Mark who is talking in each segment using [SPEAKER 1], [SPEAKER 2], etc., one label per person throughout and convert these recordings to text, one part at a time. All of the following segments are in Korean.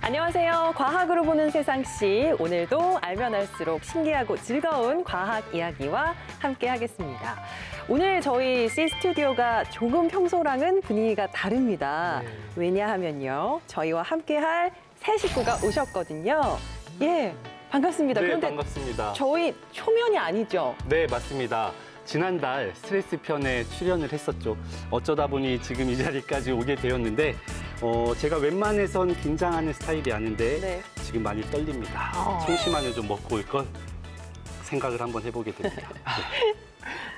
[SPEAKER 1] 안녕하세요. 과학으로 보는 세상씨. 오늘도 알면 알수록 신기하고 즐거운 과학 이야기와 함께 하겠습니다. 오늘 저희 C스튜디오가 조금 평소랑은 분위기가 다릅니다. 왜냐하면요. 저희와 함께할 새 식구가 오셨거든요. 예, 반갑습니다.
[SPEAKER 2] 네,
[SPEAKER 1] 그런데
[SPEAKER 2] 반갑습니다.
[SPEAKER 1] 저희 초면이 아니죠?
[SPEAKER 2] 네, 맞습니다. 지난달 스트레스 편에 출연을 했었죠. 어쩌다 보니 지금 이 자리까지 오게 되었는데 제가 웬만해선 긴장하는 스타일이 아닌데
[SPEAKER 1] 네.
[SPEAKER 2] 지금 많이 떨립니다. 청심환을 좀 먹고 올 걸 생각을 한번 해보게 됩니다. 네.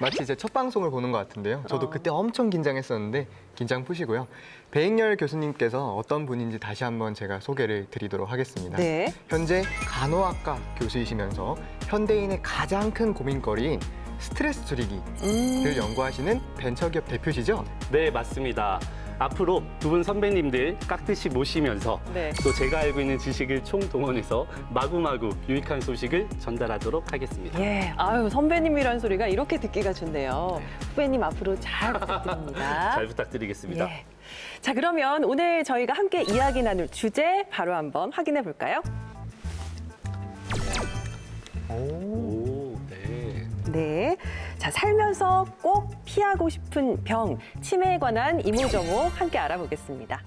[SPEAKER 3] 마치 제 첫 방송을 보는 것 같은데요. 저도 그때 엄청 긴장했었는데 긴장 푸시고요. 배익열 교수님께서 어떤 분인지 다시 한번 제가 소개를 드리도록 하겠습니다.
[SPEAKER 1] 네.
[SPEAKER 3] 현재 간호학과 교수이시면서 현대인의 가장 큰 고민거리인 스트레스 줄이기를 연구하시는 벤처기업 대표시죠?
[SPEAKER 2] 네, 맞습니다. 앞으로 두 분 선배님들 깍듯이 모시면서
[SPEAKER 1] 네.
[SPEAKER 2] 또 제가 알고 있는 지식을 총동원해서 마구마구 유익한 소식을 전달하도록 하겠습니다.
[SPEAKER 1] 예, 아유 선배님이란 소리가 이렇게 듣기가 좋네요. 후배님 앞으로 잘 부탁드립니다.
[SPEAKER 2] 잘 부탁드리겠습니다.
[SPEAKER 1] 예. 자, 그러면 오늘 저희가 함께 이야기 나눌 주제 바로 한번 확인해 볼까요?
[SPEAKER 2] 오, 네.
[SPEAKER 1] 네. 자, 살면서 꼭 피하고 싶은 병, 치매에 관한 이모저모 함께 알아보겠습니다.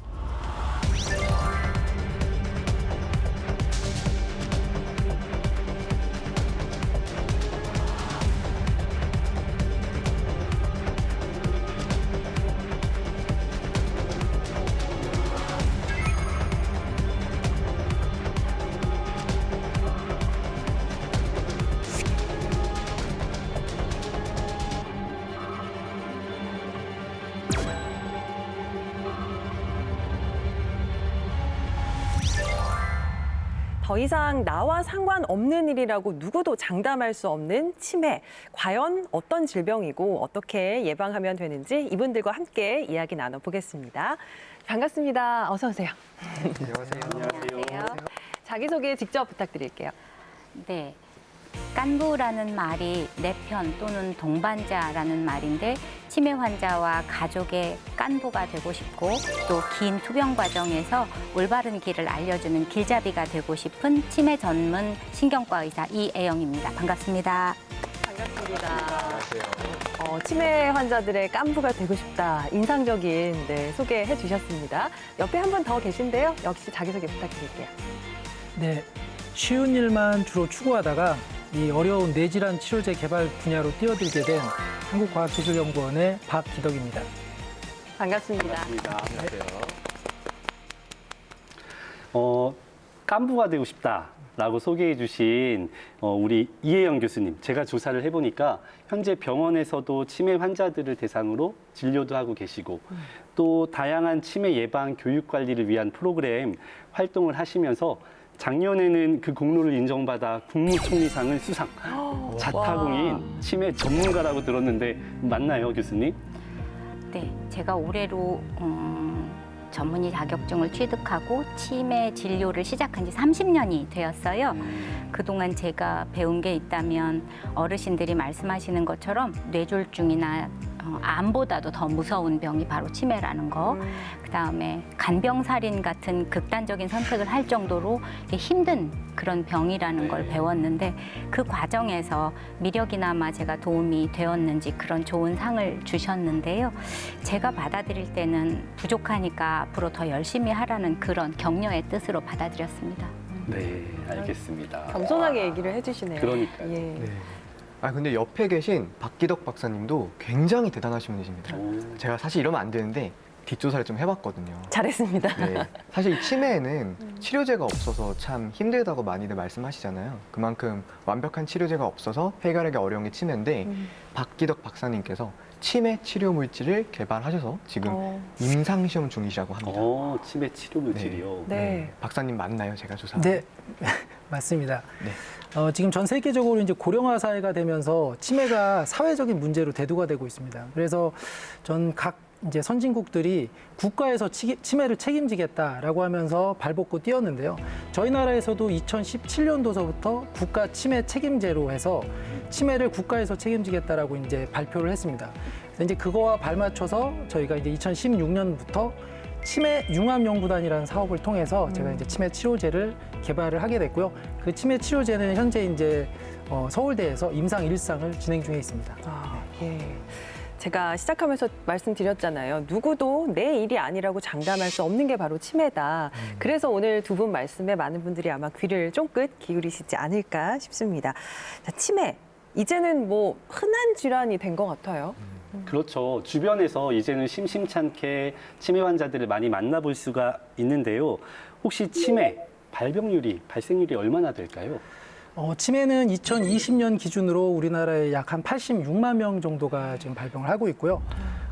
[SPEAKER 1] 더 이상 나와 상관없는 일이라고 누구도 장담할 수 없는 치매. 과연 어떤 질병이고 어떻게 예방하면 되는지 이분들과 함께 이야기 나눠보겠습니다. 반갑습니다. 어서 오세요.
[SPEAKER 2] 안녕하세요.
[SPEAKER 1] 자기소개 직접 부탁드릴게요.
[SPEAKER 4] 네. 깐부라는 말이 내 편 또는 동반자라는 말인데 치매 환자와 가족의 깐부가 되고 싶고 또 긴 투병 과정에서 올바른 길을 알려주는 길잡이가 되고 싶은 치매 전문 신경과 의사 이애영입니다. 반갑습니다.
[SPEAKER 1] 반갑습니다. 치매 환자들의 깐부가 되고 싶다. 인상적인 소개해 주셨습니다. 옆에 한 분 더 계신데요. 역시 자기소개 부탁드릴게요.
[SPEAKER 5] 네, 쉬운 일만 주로 추구하다가 이 어려운 뇌질환 치료제 개발 분야로 뛰어들게 된 한국과학기술연구원의 박기덕입니다.
[SPEAKER 1] 반갑습니다.
[SPEAKER 2] 안녕하세요. 깐부가 되고 싶다라고 소개해 주신 우리 이혜영 교수님, 제가 조사를 해보니까 현재 병원에서도 치매 환자들을 대상으로 진료도 하고 계시고 또 다양한 치매 예방 교육 관리를 위한 프로그램 활동을 하시면서 작년에는 그 공로를 인정받아 국무총리상을 수상. 자타공인 치매 전문가라고 들었는데 맞나요, 교수님?
[SPEAKER 4] 네, 제가 올해로 전문의 자격증을 취득하고 치매 진료를 시작한 지 30년이 되었어요. 그동안 제가 배운 게 있다면 어르신들이 말씀하시는 것처럼 뇌졸중이나 암보다도 더 무서운 병이 바로 치매라는 거. 그다음에 간병살인 같은 극단적인 선택을 할 정도로 힘든 그런 병이라는 걸 배웠는데 그 과정에서 미력이나마 제가 도움이 되었는지 그런 좋은 상을 주셨는데요. 제가 받아들일 때는 부족하니까 앞으로 더 열심히 하라는 그런 격려의 뜻으로 받아들였습니다.
[SPEAKER 2] 네, 알겠습니다.
[SPEAKER 1] 겸손하게 얘기를 해주시네요.
[SPEAKER 2] 그러니까요.
[SPEAKER 1] 예.
[SPEAKER 3] 네. 근데 옆에 계신 박기덕 박사님도 굉장히 대단하신 분이십니다. 제가 사실 이러면 안 되는데 뒷조사를 좀 해봤거든요.
[SPEAKER 1] 잘했습니다.
[SPEAKER 3] 네. 사실 이 치매에는 치료제가 없어서 참 힘들다고 많이들 말씀하시잖아요. 그만큼 완벽한 치료제가 없어서 해결하기 어려운 게 치매인데 박기덕 박사님께서 치매 치료 물질을 개발하셔서 지금 임상시험 중이시라고 합니다.
[SPEAKER 2] 치매 치료 물질이요.
[SPEAKER 1] 네.
[SPEAKER 3] 박사님 맞나요? 제가 조사한
[SPEAKER 5] 네, 맞습니다.
[SPEAKER 3] 네.
[SPEAKER 5] 지금 전 세계적으로 이제 고령화 사회가 되면서 치매가 사회적인 문제로 대두가 되고 있습니다. 그래서 전 각 이제 선진국들이 국가에서 치매를 책임지겠다라고 하면서 발벗고 뛰었는데요. 저희 나라에서도 2017년도서부터 국가 치매 책임제로 해서 치매를 국가에서 책임지겠다라고 이제 발표를 했습니다. 그래서 이제 그거와 발맞춰서 저희가 이제 2016년부터 치매 융합연구단이라는 사업을 통해서 제가 이제 치매 치료제를 개발을 하게 됐고요. 그 치매 치료제는 현재 이제 서울대에서 임상 1상을 진행 중에 있습니다.
[SPEAKER 1] 예. 제가 시작하면서 말씀드렸잖아요. 누구도 내 일이 아니라고 장담할 수 없는 게 바로 치매다. 그래서 오늘 두 분 말씀에 많은 분들이 아마 귀를 쫑긋 기울이시지 않을까 싶습니다. 자, 치매. 이제는 뭐 흔한 질환이 된 것 같아요.
[SPEAKER 2] 그렇죠. 주변에서 이제는 심심찮게 치매 환자들을 많이 만나볼 수가 있는데요. 혹시 치매 발생률이 얼마나 될까요?
[SPEAKER 5] 치매는 2020년 기준으로 우리나라에 약 한 86만 명 정도가 지금 발병을 하고 있고요.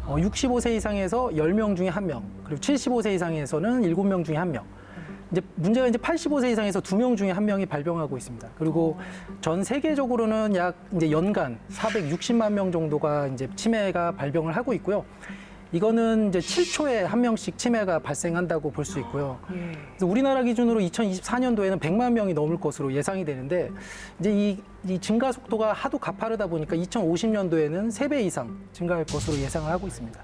[SPEAKER 5] 65세 이상에서 10명 중에 1명, 그리고 75세 이상에서는 7명 중에 1명. 이제 문제가 이제 85세 이상에서 2명 중에 1명이 발병하고 있습니다. 그리고 전 세계적으로는 약 이제 연간 460만 명 정도가 이제 치매가 발병을 하고 있고요. 이거는 이제 7초에 1명씩 치매가 발생한다고 볼 수 있고요. 그래서 우리나라 기준으로 2024년도에는 100만 명이 넘을 것으로 예상이 되는데 이제 이 증가 속도가 하도 가파르다 보니까 2050년도에는 3배 이상 증가할 것으로 예상을 하고 있습니다.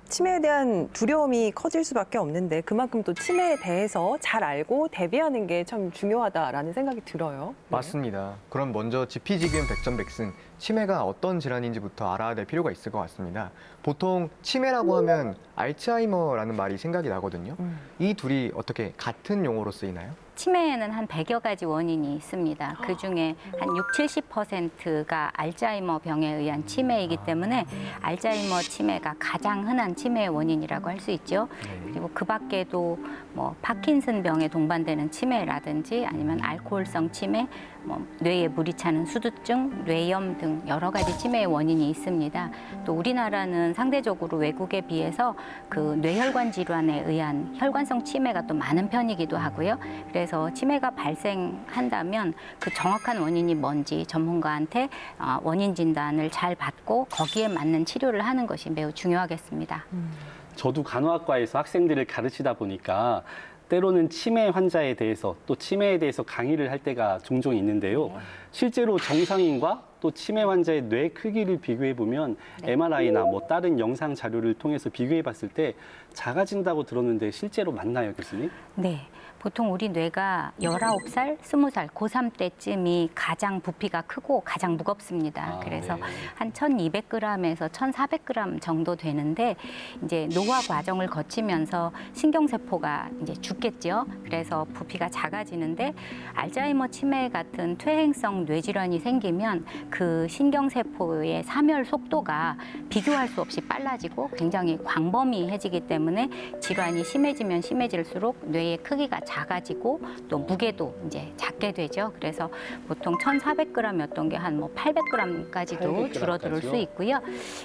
[SPEAKER 1] 치매에 대한 두려움이 커질 수밖에 없는데 그만큼 또 치매에 대해서 잘 알고 대비하는 게 참 중요하다라는 생각이 들어요.
[SPEAKER 3] 맞습니다. 그럼 먼저 지피지기은 백전백승 치매가 어떤 질환인지부터 알아야 될 필요가 있을 것 같습니다. 보통 치매라고 하면 알츠하이머라는 말이 생각이 나거든요. 이 둘이 어떻게 같은 용어로 쓰이나요?
[SPEAKER 4] 치매에는 한 100여 가지 원인이 있습니다. 그중에 한 70~80%가 알츠하이머 병에 의한 치매이기 때문에 알츠하이머 치매가 가장 흔한 치매의 원인이라고 할 수 있죠. 그리고 그 밖에도 뭐 파킨슨 병에 동반되는 치매라든지 아니면 알코올성 치매, 뭐 뇌에 물이 차는 수두증, 뇌염 등 여러 가지 치매의 원인이 있습니다. 또 우리나라는 상대적으로 외국에 비해서 그 뇌혈관 질환에 의한 혈관성 치매가 또 많은 편이기도 하고요. 그래서 치매가 발생한다면 그 정확한 원인이 뭔지 전문가한테 원인 진단을 잘 받고 거기에 맞는 치료를 하는 것이 매우 중요하겠습니다.
[SPEAKER 2] 저도 간호학과에서 학생들을 가르치다 보니까 때로는 치매 환자에 대해서 또 치매에 대해서 강의를 할 때가 종종 있는데요. 실제로 정상인과 또 치매 환자의 뇌 크기를 비교해 보면 MRI나 뭐 다른 영상 자료를 통해서 비교해 봤을 때 작아진다고 들었는데 실제로 맞나요, 교수님?
[SPEAKER 4] 네. 보통 우리 뇌가 19살, 20살, 고3 때쯤이 가장 부피가 크고 가장 무겁습니다. 그래서
[SPEAKER 2] 네.
[SPEAKER 4] 한 1200g에서 1400g 정도 되는데 이제 노화 과정을 거치면서 신경세포가 이제 죽겠죠. 그래서 부피가 작아지는데 알츠하이머 치매 같은 퇴행성 뇌질환이 생기면 그 신경세포의 사멸 속도가 비교할 수 없이 빨라지고 굉장히 광범위해지기 때문에 질환이 심해지면 심해질수록 뇌의 크기가 작아지고 또 무게도 이제 작게 되죠. 그래서 보통 1,400g이었던 게 한 뭐 800g까지도 줄어들 수 있고요.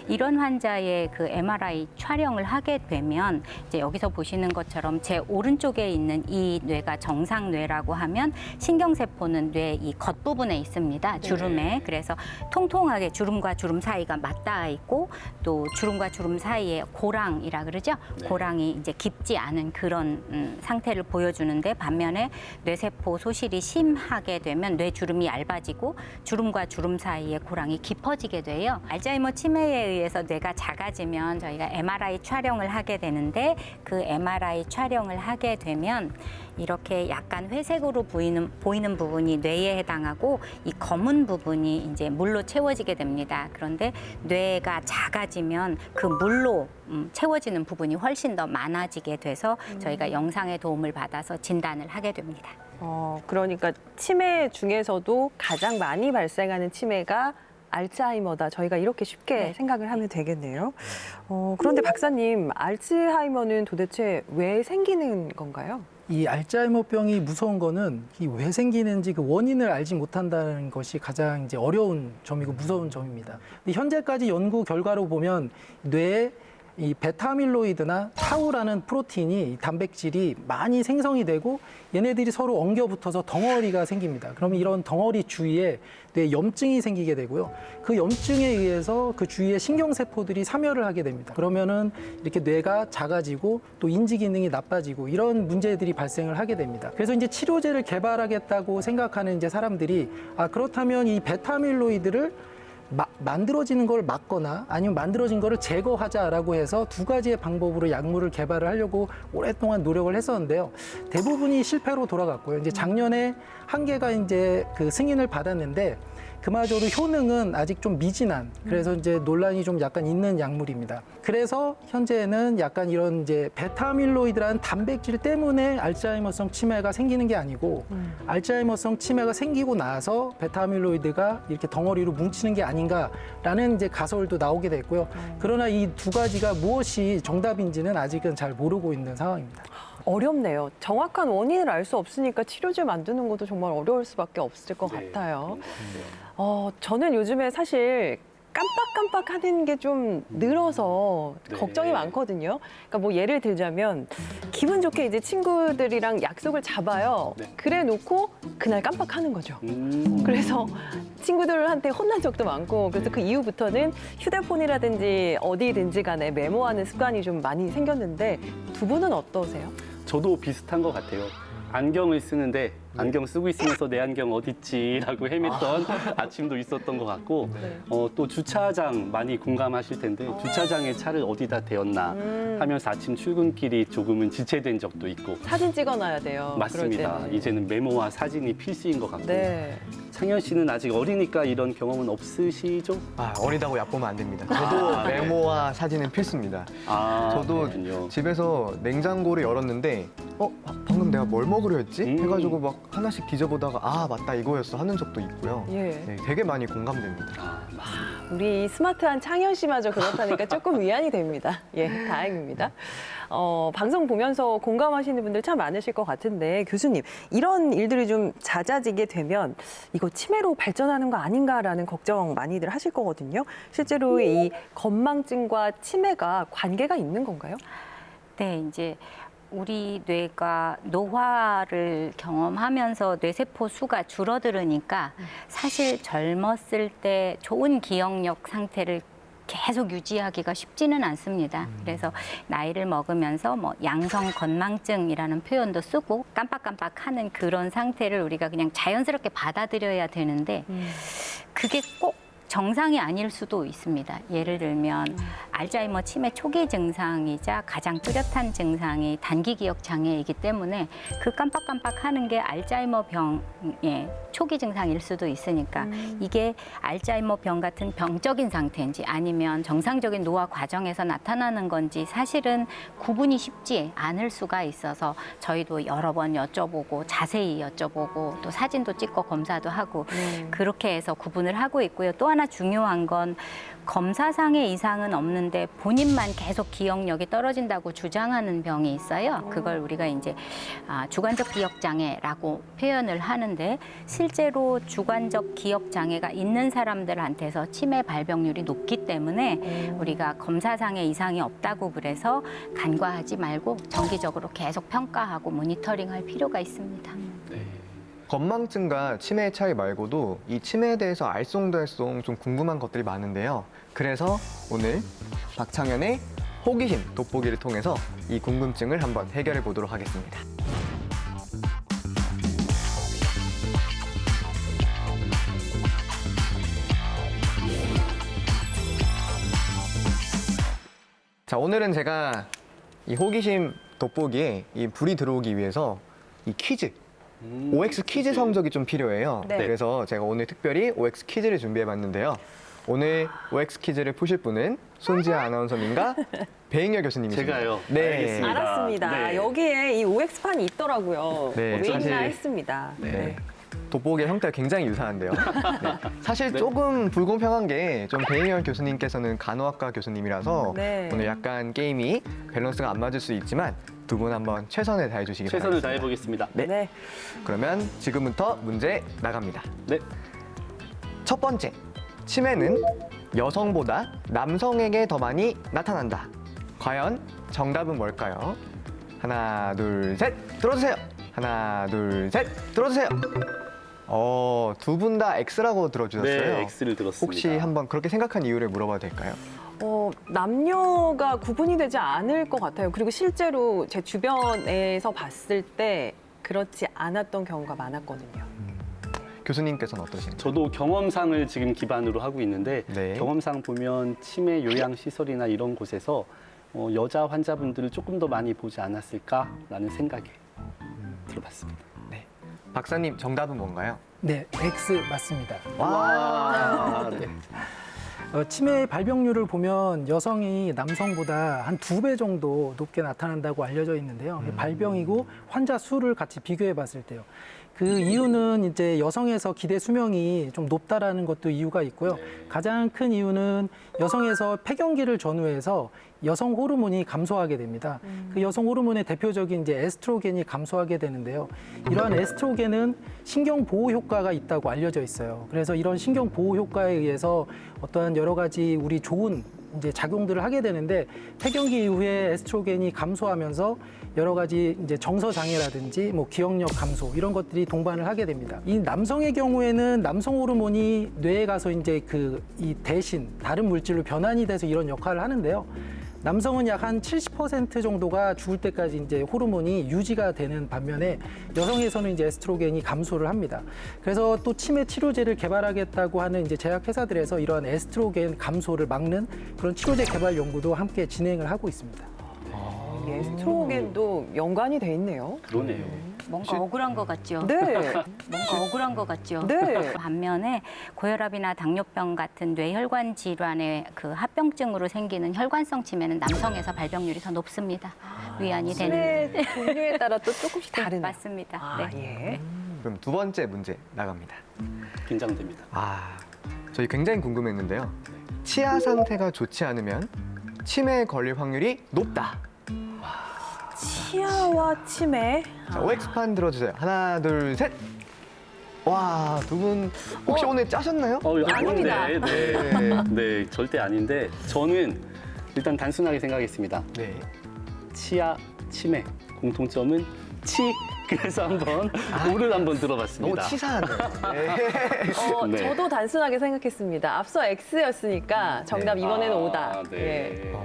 [SPEAKER 4] 이런 환자의 그 MRI 촬영을 하게 되면 이제 여기서 보시는 것처럼 제 오른쪽에 있는 이 뇌가 정상뇌라고 하면 신경세포는 뇌 이 겉부분에 있습니다. 주름에. 그래서 통통하게 주름과 주름 사이가 맞닿아 있고 또 주름과 주름 사이에 고랑이라 그러죠. 고랑이 이제 깊지 않은 그런 상태를 보여주는 반면에 뇌세포 소실이 심하게 되면 뇌주름이 얇아지고 주름과 주름 사이에 고랑이 깊어지게 돼요. 알츠하이머 치매에 의해서 뇌가 작아지면 저희가 MRI 촬영을 하게 되는데 그 MRI 촬영을 하게 되면 이렇게 약간 회색으로 보이는 부분이 뇌에 해당하고 이 검은 부분이 이제 물로 채워지게 됩니다. 그런데 뇌가 작아지면 그 물로 채워지는 부분이 훨씬 더 많아지게 돼서 저희가 영상의 도움을 받아서 진단을 하게 됩니다.
[SPEAKER 1] 그러니까 치매 중에서도 가장 많이 발생하는 치매가 알츠하이머다. 저희가 이렇게 쉽게 생각을 하면 되겠네요. 그런데 박사님, 알츠하이머는 도대체 왜 생기는 건가요?
[SPEAKER 5] 이 알츠하이머병이 무서운 거는 이 왜 생기는지 그 원인을 알지 못한다는 것이 가장 이제 어려운 점이고 무서운 점입니다. 근데 현재까지 연구 결과로 보면 뇌에 이 베타아밀로이드나 타우라는 프로틴이 이 단백질이 많이 생성이 되고 얘네들이 서로 엉겨 붙어서 덩어리가 생깁니다. 그러면 이런 덩어리 주위에 뇌 염증이 생기게 되고요. 그 염증에 의해서 그 주위의 신경세포들이 사멸을 하게 됩니다. 그러면은 이렇게 뇌가 작아지고 또 인지 기능이 나빠지고 이런 문제들이 발생을 하게 됩니다. 그래서 이제 치료제를 개발하겠다고 생각하는 이제 사람들이 그렇다면 이 베타아밀로이드를 만들어지는 걸 막거나 아니면 만들어진 거를 제거하자라고 해서 두 가지의 방법으로 약물을 개발을 하려고 오랫동안 노력을 했었는데요. 대부분이 실패로 돌아갔고요. 이제 작년에 한 개가 이제 그 승인을 받았는데 그마저도 효능은 아직 좀 미진한, 그래서 이제 논란이 좀 약간 있는 약물입니다. 그래서 현재는 약간 이런 이제 베타아밀로이드라는 단백질 때문에 알츠하이머성 치매가 생기는 게 아니고 알츠하이머성 치매가 생기고 나서 베타아밀로이드가 이렇게 덩어리로 뭉치는 게 아닌가라는 이제 가설도 나오게 됐고요. 그러나 이 두 가지가 무엇이 정답인지는 아직은 잘 모르고 있는 상황입니다.
[SPEAKER 1] 어렵네요. 정확한 원인을 알 수 없으니까 치료제 만드는 것도 정말 어려울 수밖에 없을 것
[SPEAKER 2] 네,
[SPEAKER 1] 같아요.
[SPEAKER 2] 그런 것 같아요.
[SPEAKER 1] 저는 요즘에 사실 깜빡깜빡 하는 게 좀 늘어서
[SPEAKER 2] 네.
[SPEAKER 1] 걱정이 많거든요. 그러니까 뭐 예를 들자면 기분 좋게 이제 친구들이랑 약속을 잡아요.
[SPEAKER 2] 네.
[SPEAKER 1] 그래 놓고 그날 깜빡하는 거죠.
[SPEAKER 2] 음.
[SPEAKER 1] 그래서 친구들한테 혼난 적도 많고 그래서 그 이후부터는 휴대폰이라든지 어디든지 간에 메모하는 습관이 좀 많이 생겼는데 두 분은 어떠세요?
[SPEAKER 2] 저도 비슷한 것 같아요. 안경을 쓰는데 안경 쓰고 있으면서 내 안경 어딨지라고 헤맸던 아침도 있었던 것 같고
[SPEAKER 1] 네.
[SPEAKER 2] 또 주차장 많이 공감하실 텐데 주차장에 차를 어디다 대었나 하면서 아침 출근길이 조금은 지체된 적도 있고
[SPEAKER 1] 사진 찍어놔야 돼요.
[SPEAKER 2] 맞습니다.
[SPEAKER 1] 그럴 때는.
[SPEAKER 2] 이제는 메모와 사진이 필수인 것 같고
[SPEAKER 1] 네.
[SPEAKER 2] 창현 씨는 아직 어리니까 이런 경험은 없으시죠?
[SPEAKER 3] 어리다고 얕보면 안 됩니다. 저도
[SPEAKER 2] 네.
[SPEAKER 3] 메모와 사진은 필수입니다. 저도
[SPEAKER 2] 그렇군요.
[SPEAKER 3] 집에서 냉장고를 열었는데 방금 내가 뭘 먹으려 했지? 해가지고 막 하나씩 뒤져보다가 아 맞다 이거였어 하는 적도 있고요.
[SPEAKER 1] 예.
[SPEAKER 3] 네, 되게 많이 공감됩니다.
[SPEAKER 1] 우리 스마트한 창현 씨마저 그렇다니까 조금 위안이 됩니다. 예, 다행입니다. 방송 보면서 공감하시는 분들 참 많으실 것 같은데 교수님, 이런 일들이 좀 잦아지게 되면 이거 치매로 발전하는 거 아닌가라는 걱정 많이들 하실 거거든요. 실제로 이 건망증과 치매가 관계가 있는 건가요?
[SPEAKER 4] 네, 이제 우리 뇌가 노화를 경험하면서 뇌세포 수가 줄어들으니까 사실 젊었을 때 좋은 기억력 상태를 계속 유지하기가 쉽지는 않습니다. 그래서 나이를 먹으면서 뭐 양성 건망증이라는 표현도 쓰고 깜빡깜빡하는 그런 상태를 우리가 그냥 자연스럽게 받아들여야 되는데 그게 꼭 정상이 아닐 수도 있습니다. 예를 들면 알츠하이머 치매 초기 증상이자 가장 뚜렷한 증상이 단기 기억 장애이기 때문에 그 깜빡깜빡하는 게 알츠하이머 병의 초기 증상일 수도 있으니까 이게 알츠하이머 병 같은 병적인 상태인지 아니면 정상적인 노화 과정에서 나타나는 건지 사실은 구분이 쉽지 않을 수가 있어서 저희도 여러 번 여쭤보고 자세히 여쭤보고 또 사진도 찍고 검사도 하고 그렇게 해서 구분을 하고 있고요. 또 하나 중요한 건 검사상의 이상은 없는데 본인만 계속 기억력이 떨어진다고 주장하는 병이 있어요. 그걸 우리가 이제 주관적 기억 장애라고 표현을 하는데 실제로 주관적 기억 장애가 있는 사람들한테서 치매 발병률이 높기 때문에 우리가 검사상의 이상이 없다고 그래서 간과하지 말고 정기적으로 계속 평가하고 모니터링할 필요가 있습니다.
[SPEAKER 3] 건망증과 치매의 차이 말고도 이 치매에 대해서 알쏭달쏭 좀 궁금한 것들이 많은데요. 그래서 오늘 박창현의 호기심 돋보기를 통해서 이 궁금증을 한번 해결해 보도록 하겠습니다. 자, 오늘은 제가 이 호기심 돋보기에 이 불이 들어오기 위해서 이 퀴즈 OX 퀴즈 성적이 좀 필요해요.
[SPEAKER 1] 네.
[SPEAKER 3] 그래서 제가 오늘 특별히 OX 퀴즈를 준비해봤는데요. 오늘 OX 퀴즈를 푸실 분은 손지아 아나운서님과 배잉열 교수님이십니다.
[SPEAKER 2] 제가요?
[SPEAKER 3] 네.
[SPEAKER 2] 알겠습니다.
[SPEAKER 1] 알았습니다.
[SPEAKER 2] 네.
[SPEAKER 1] 여기에 이 OX판이 있더라고요.
[SPEAKER 3] 네,
[SPEAKER 1] 왜
[SPEAKER 3] 사실-
[SPEAKER 1] 있나 했습니다.
[SPEAKER 3] 네. 돋보기의 형태가 굉장히 유사한데요. 네. 사실 조금 불공평한 게 좀 배잉열 교수님께서는 간호학과 교수님이라서
[SPEAKER 1] 네.
[SPEAKER 3] 오늘 약간 게임이 밸런스가 안 맞을 수 있지만 두 분 한번 최선을 다해 주시기
[SPEAKER 2] 최선을
[SPEAKER 3] 바랍니다.
[SPEAKER 2] 다해보겠습니다.
[SPEAKER 3] 네. 그러면 지금부터 문제 나갑니다.
[SPEAKER 2] 네.
[SPEAKER 3] 첫 번째, 치매는 여성보다 남성에게 더 많이 나타난다. 과연 정답은 뭘까요? 하나, 둘, 셋, 들어주세요. 하나, 둘, 셋, 들어주세요. 두 분 다 X라고 들어주셨어요.
[SPEAKER 2] 네, X를 들었습니다.
[SPEAKER 3] 혹시 한번 그렇게 생각한 이유를 물어봐도 될까요?
[SPEAKER 1] 남녀가 구분이 되지 않을 것 같아요. 그리고 실제로 제 주변에서 봤을 때 그렇지 않았던 경우가 많았거든요.
[SPEAKER 3] 교수님께서는 어떠신가요?
[SPEAKER 2] 저도 경험상을 지금 기반으로 하고 있는데
[SPEAKER 3] 네.
[SPEAKER 2] 경험상 보면 치매 요양 시설이나 이런 곳에서 여자 환자분들을 조금 더 많이 보지 않았을까라는 생각에 들어봤습니다.
[SPEAKER 3] 네. 박사님 정답은 뭔가요?
[SPEAKER 5] 네, X 맞습니다.
[SPEAKER 2] 와, 네.
[SPEAKER 5] 치매 발병률을 보면 여성이 남성보다 한 2배 정도 높게 나타난다고 알려져 있는데요. 발병이고 환자 수를 같이 비교해 봤을 때요. 그 이유는 이제 여성에서 기대 수명이 좀 높다라는 것도 이유가 있고요. 가장 큰 이유는 여성에서 폐경기를 전후해서 여성 호르몬이 감소하게 됩니다. 그 여성 호르몬의 대표적인 이제 에스트로겐이 감소하게 되는데요. 이러한 에스트로겐은 신경 보호 효과가 있다고 알려져 있어요. 그래서 이런 신경 보호 효과에 의해서 어떠한 여러 가지 우리 좋은 이제 작용들을 하게 되는데 폐경기 이후에 에스트로겐이 감소하면서 여러 가지 이제 정서 장애라든지 뭐 기억력 감소 이런 것들이 동반을 하게 됩니다. 이 남성의 경우에는 남성 호르몬이 뇌에 가서 이제 이 대신 다른 물질로 변환이 돼서 이런 역할을 하는데요. 남성은 약 한 70% 정도가 죽을 때까지 이제 호르몬이 유지가 되는 반면에 여성에서는 이제 에스트로겐이 감소를 합니다. 그래서 또 치매 치료제를 개발하겠다고 하는 이제 제약 회사들에서 이러한 에스트로겐 감소를 막는 그런 치료제 개발 연구도 함께 진행을 하고 있습니다.
[SPEAKER 1] 이 에스트로겐도 연관이 돼 있네요.
[SPEAKER 2] 그러네요.
[SPEAKER 4] 뭔가 억울한 것 같죠?
[SPEAKER 1] 네.
[SPEAKER 4] 뭔가 억울한 것 같죠?
[SPEAKER 1] 네.
[SPEAKER 4] 반면에 고혈압이나 당뇨병 같은 뇌혈관 질환의 그 합병증으로 생기는 혈관성 치매는 남성에서 발병률이 더 높습니다. 위안이 되는.
[SPEAKER 1] 치매 종류에 따라 또 조금씩 다르네요.
[SPEAKER 4] 맞습니다.
[SPEAKER 1] 아,
[SPEAKER 4] 네.
[SPEAKER 1] 예.
[SPEAKER 3] 그럼 두 번째 문제 나갑니다.
[SPEAKER 2] 긴장됩니다.
[SPEAKER 3] 저희 굉장히 궁금했는데요. 치아 상태가 좋지 않으면 치매에 걸릴 확률이 높다.
[SPEAKER 1] 치아와 치매.
[SPEAKER 3] 자, OX판 들어주세요. 하나, 둘, 셋. 와, 두 분 혹시 오늘 짜셨나요?
[SPEAKER 1] 아닙니다.
[SPEAKER 2] 아닌데, 네. 네, 절대 아닌데 저는 일단 단순하게 생각했습니다.
[SPEAKER 3] 네.
[SPEAKER 2] 치아, 치매 공통점은 치. 그래서 한번 오를 한번
[SPEAKER 3] 너무
[SPEAKER 2] 들어봤습니다.
[SPEAKER 3] 치사하네요. 네.
[SPEAKER 2] 네.
[SPEAKER 1] 저도 단순하게 생각했습니다. 앞서 X였으니까 정답
[SPEAKER 3] 네.
[SPEAKER 1] 이번에는 O다.
[SPEAKER 2] 네.
[SPEAKER 1] 예.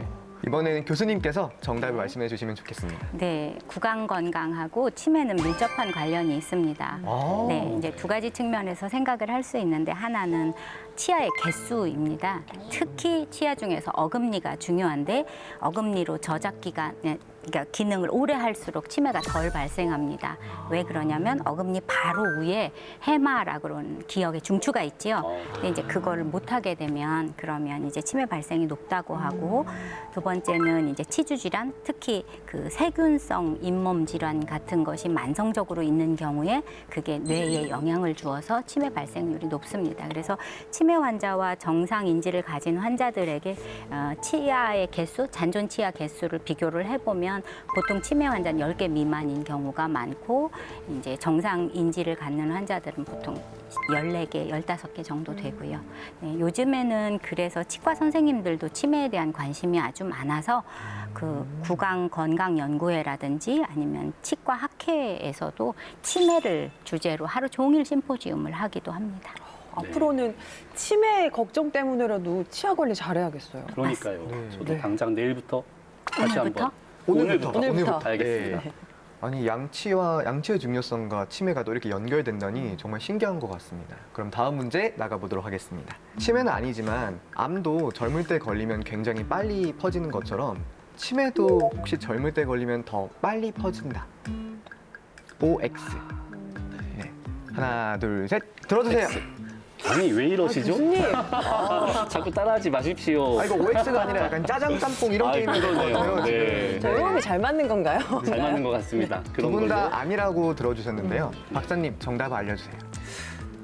[SPEAKER 3] 이번에는 교수님께서 정답을 말씀해 주시면 좋겠습니다.
[SPEAKER 4] 네, 구강 건강하고 치매는 밀접한 관련이 있습니다.
[SPEAKER 3] 아.
[SPEAKER 4] 네, 이제 두 가지 측면에서 생각을 할 수 있는데 하나는 치아의 개수입니다. 특히 치아 중에서 어금니가 중요한데 어금니로 저작 기간에 그러니까 기능을 오래 할수록 치매가 덜 발생합니다. 왜 그러냐면 어금니 바로 위에 해마라고 그러는 기억의 중추가 있지요. 근데 이제 그거를 못 하게 되면 그러면 이제 치매 발생이 높다고 하고 두 번째는 이제 치주 질환, 특히 그 세균성 잇몸 질환 같은 것이 만성적으로 있는 경우에 그게 뇌에 영향을 주어서 치매 발생률이 높습니다. 그래서 치매 환자와 정상 인지를 가진 환자들에게 치아의 개수, 잔존 치아 개수를 비교를 해보면 보통 치매 환자는 10개 미만인 경우가 많고 이제 정상 인지를 갖는 환자들은 보통 14개, 15개 정도 되고요. 네, 요즘에는 그래서 치과 선생님들도 치매에 대한 관심이 아주 많아서 그 구강 건강 연구회라든지 아니면 치과 학회에서도 치매를 주제로 하루 종일 심포지움을 하기도 합니다.
[SPEAKER 1] 앞으로는 치매 걱정 때문에라도 치아 관리 잘해야겠어요.
[SPEAKER 2] 그러니까요.
[SPEAKER 3] 네.
[SPEAKER 2] 저도
[SPEAKER 1] 네.
[SPEAKER 2] 당장 내일부터 다시
[SPEAKER 4] 오늘부터?
[SPEAKER 2] 한번
[SPEAKER 1] 오늘부터.
[SPEAKER 2] 알겠습니다.
[SPEAKER 3] 네. 아니 양치의 중요성과 치매가 또 이렇게 연결된다니 정말 신기한 것 같습니다. 그럼 다음 문제 나가보도록 하겠습니다. 치매는 아니지만 암도 젊을 때 걸리면 굉장히 빨리 퍼지는 것처럼 치매도 혹시 젊을 때 걸리면 더 빨리 퍼진다. OX. 네. 하나, 둘, 셋. 들어주세요.
[SPEAKER 2] 아니 왜 이러시죠?
[SPEAKER 1] 교수님.
[SPEAKER 2] 자꾸 따라하지 마십시오.
[SPEAKER 3] 이거 OX가 아니라 약간 짜장 짬뽕 이런 게임인 것
[SPEAKER 2] 그러네요.
[SPEAKER 3] 같아요.
[SPEAKER 2] 네.
[SPEAKER 1] 저희 호흡이 잘 맞는 건가요?
[SPEAKER 2] 잘 맞는 것 같습니다.
[SPEAKER 3] 두
[SPEAKER 2] 그런
[SPEAKER 3] 분
[SPEAKER 2] 걸로.
[SPEAKER 3] 다 아니라고 들어주셨는데요. 박사님 정답 알려주세요.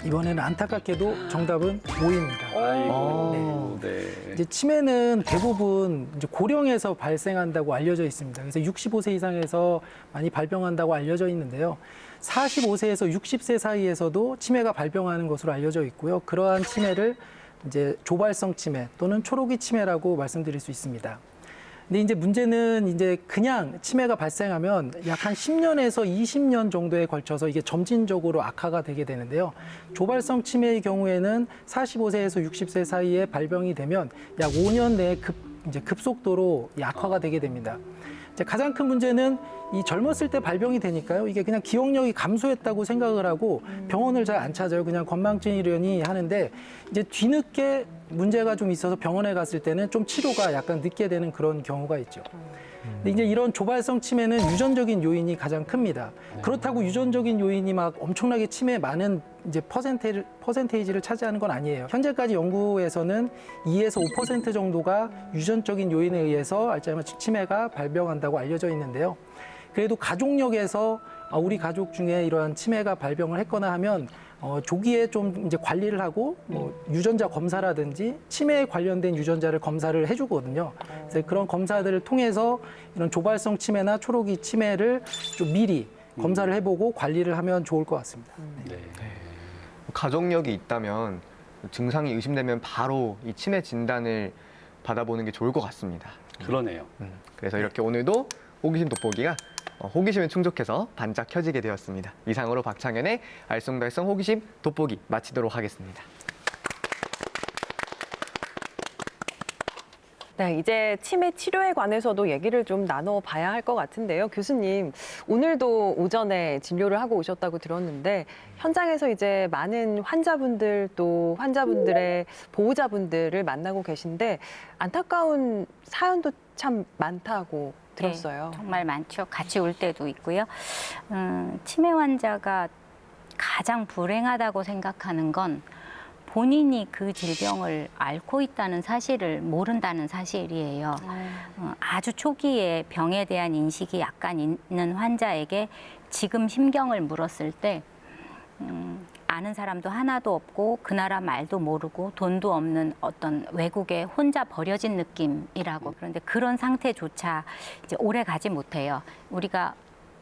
[SPEAKER 5] 이번에는 안타깝게도 정답은 O입니다.
[SPEAKER 2] 아이고. 네.
[SPEAKER 5] 이제 치매는 대부분 이제 고령에서 발생한다고 알려져 있습니다. 그래서 65세 이상에서 많이 발병한다고 알려져 있는데요. 45세에서 60세 사이에서도 치매가 발병하는 것으로 알려져 있고요. 그러한 치매를 이제 조발성 치매 또는 초록이 치매라고 말씀드릴 수 있습니다. 근데 이제 문제는 이제 그냥 치매가 발생하면 약 한 10년에서 20년 정도에 걸쳐서 이게 점진적으로 악화가 되게 되는데요. 조발성 치매의 경우에는 45세에서 60세 사이에 발병이 되면 약 5년 내에 급속도로 이 악화가 되게 됩니다. 이제 가장 큰 문제는 이 젊었을 때 발병이 되니까요. 이게 그냥 기억력이 감소했다고 생각을 하고 병원을 잘 안 찾아요. 그냥 건망증이려니 하는데 이제 뒤늦게 문제가 좀 있어서 병원에 갔을 때는 좀 치료가 약간 늦게 되는 그런 경우가 있죠. 근데 이제 이런 조발성 치매는 유전적인 요인이 가장 큽니다. 그렇다고 유전적인 요인이 막 엄청나게 치매에 많은 이제 퍼센테이지를 차지하는 건 아니에요. 현재까지 연구에서는 2에서 5% 정도가 유전적인 요인에 의해서 알츠하이머 치매가 발병한다고 알려져 있는데요. 그래도 가족력에서 우리 가족 중에 이러한 치매가 발병을 했거나 하면 조기에 좀 이제 관리를 하고 뭐 유전자 검사라든지 치매에 관련된 유전자를 검사를 해주거든요. 그래서 그런 검사들을 통해서 이런 조발성 치매나 초록이 치매를 좀 미리 검사를 해보고 관리를 하면 좋을 것 같습니다.
[SPEAKER 2] 네.
[SPEAKER 3] 가족력이 있다면 증상이 의심되면 바로 이 치매 진단을 받아보는 게 좋을 것 같습니다.
[SPEAKER 2] 그러네요.
[SPEAKER 3] 그래서 이렇게 오늘도 호기심 돋보기가 호기심에 충족해서 반짝 켜지게 되었습니다. 이상으로 박창현의 알쏭달쏭 호기심 돋보기 마치도록 하겠습니다.
[SPEAKER 1] 네, 이제 치매 치료에 관해서도 얘기를 좀 나눠봐야 할 것 같은데요. 교수님, 오늘도 오전에 진료를 하고 오셨다고 들었는데 현장에서 이제 많은 환자분들 또 환자분들의 보호자분들을 만나고 계신데 안타까운 사연도 참 많다고 들었어요.
[SPEAKER 4] 네, 정말 많죠. 같이 올 때도 있고요. 치매 환자가 가장 불행하다고 생각하는 건 본인이 그 질병을 앓고 있다는 사실을 모른다는 사실이에요. 아주 초기에 병에 대한 인식이 약간 있는 환자에게 지금 심경을 물었을 때 아는 사람도 하나도 없고 그 나라 말도 모르고 돈도 없는 어떤 외국에 혼자 버려진 느낌이라고. 그런데 그런 상태조차 이제 오래 가지 못해요. 우리가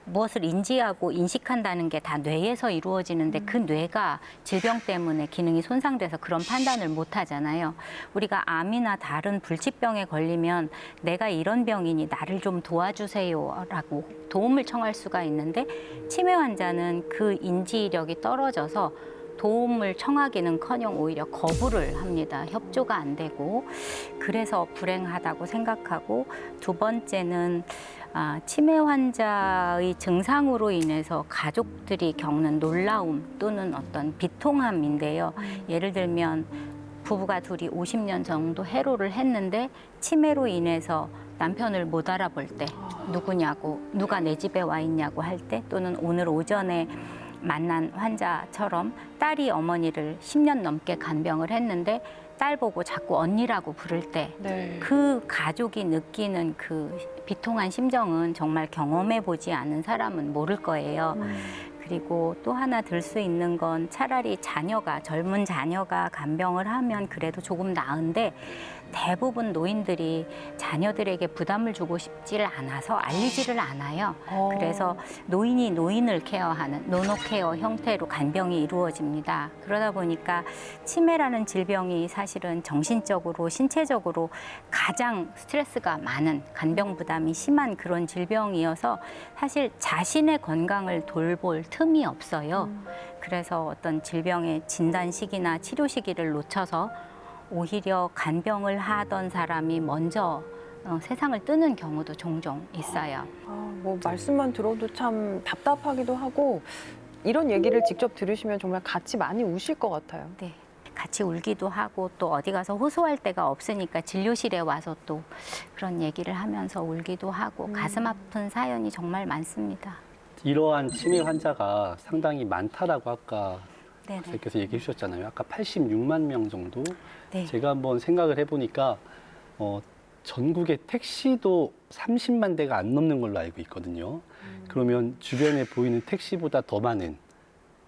[SPEAKER 4] 무엇을 인지하고 인식한다는 게 다 뇌에서 이루어지는데 그 뇌가 질병 때문에 기능이 손상돼서 그런 판단을 못 하잖아요. 우리가 암이나 다른 불치병에 걸리면 내가 이런 병이니 나를 좀 도와주세요라고 도움을 청할 수가 있는데 치매 환자는 그 인지력이 떨어져서 도움을 청하기는커녕 오히려 거부를 합니다. 협조가 안 되고. 그래서 불행하다고 생각하고, 두 번째는 치매 환자의 증상으로 인해서 가족들이 겪는 놀라움 또는 어떤 비통함인데요. 예를 들면 부부가 둘이 50년 정도 해로를 했는데 치매로 인해서 남편을 못 알아볼 때 누구냐고, 누가 내 집에 와 있냐고 할 때, 또는 오늘 오전에 만난 환자처럼 딸이 어머니를 10년 넘게 간병을 했는데 딸 보고 자꾸 언니라고 부를 때 그 가족이 느끼는 그 비통한 심정은 정말 경험해 보지 않은 사람은 모를 거예요. 그리고 또 하나 들 수 있는 건 차라리 젊은 자녀가 간병을 하면 그래도 조금 나은데 대부분 노인들이 자녀들에게 부담을 주고 싶지를 않아서 알리지를 않아요. 그래서 노인이 노인을 케어하는 노노케어 형태로 간병이 이루어집니다. 그러다 보니까 치매라는 질병이 사실은 정신적으로, 신체적으로 가장 스트레스가 많은, 간병 부담이 심한 그런 질병이어서 사실 자신의 건강을 돌볼 틈이 없어요. 그래서 어떤 질병의 진단 시기나 치료 시기를 놓쳐서 오히려 간병을 하던 사람이 먼저 세상을 뜨는 경우도 종종 있어요.
[SPEAKER 1] 뭐 말씀만 들어도 참 답답하기도 하고 이런 얘기를 직접 들으시면 정말 같이 많이 우실 것 같아요.
[SPEAKER 4] 네, 같이 울기도 하고 또 어디 가서 호소할 데가 없으니까 진료실에 와서 또 그런 얘기를 하면서 울기도 하고 가슴 아픈 사연이 정말 많습니다.
[SPEAKER 2] 이러한 치매 환자가 상당히 많다라고 아까
[SPEAKER 4] 네네.
[SPEAKER 2] 선생님께서 얘기해 주셨잖아요. 아까 86만 명 정도.
[SPEAKER 4] 네.
[SPEAKER 2] 제가 한번 생각을 해보니까 전국의 택시도 30만 대가 안 넘는 걸로 알고 있거든요. 그러면 주변에 보이는 택시보다 더 많은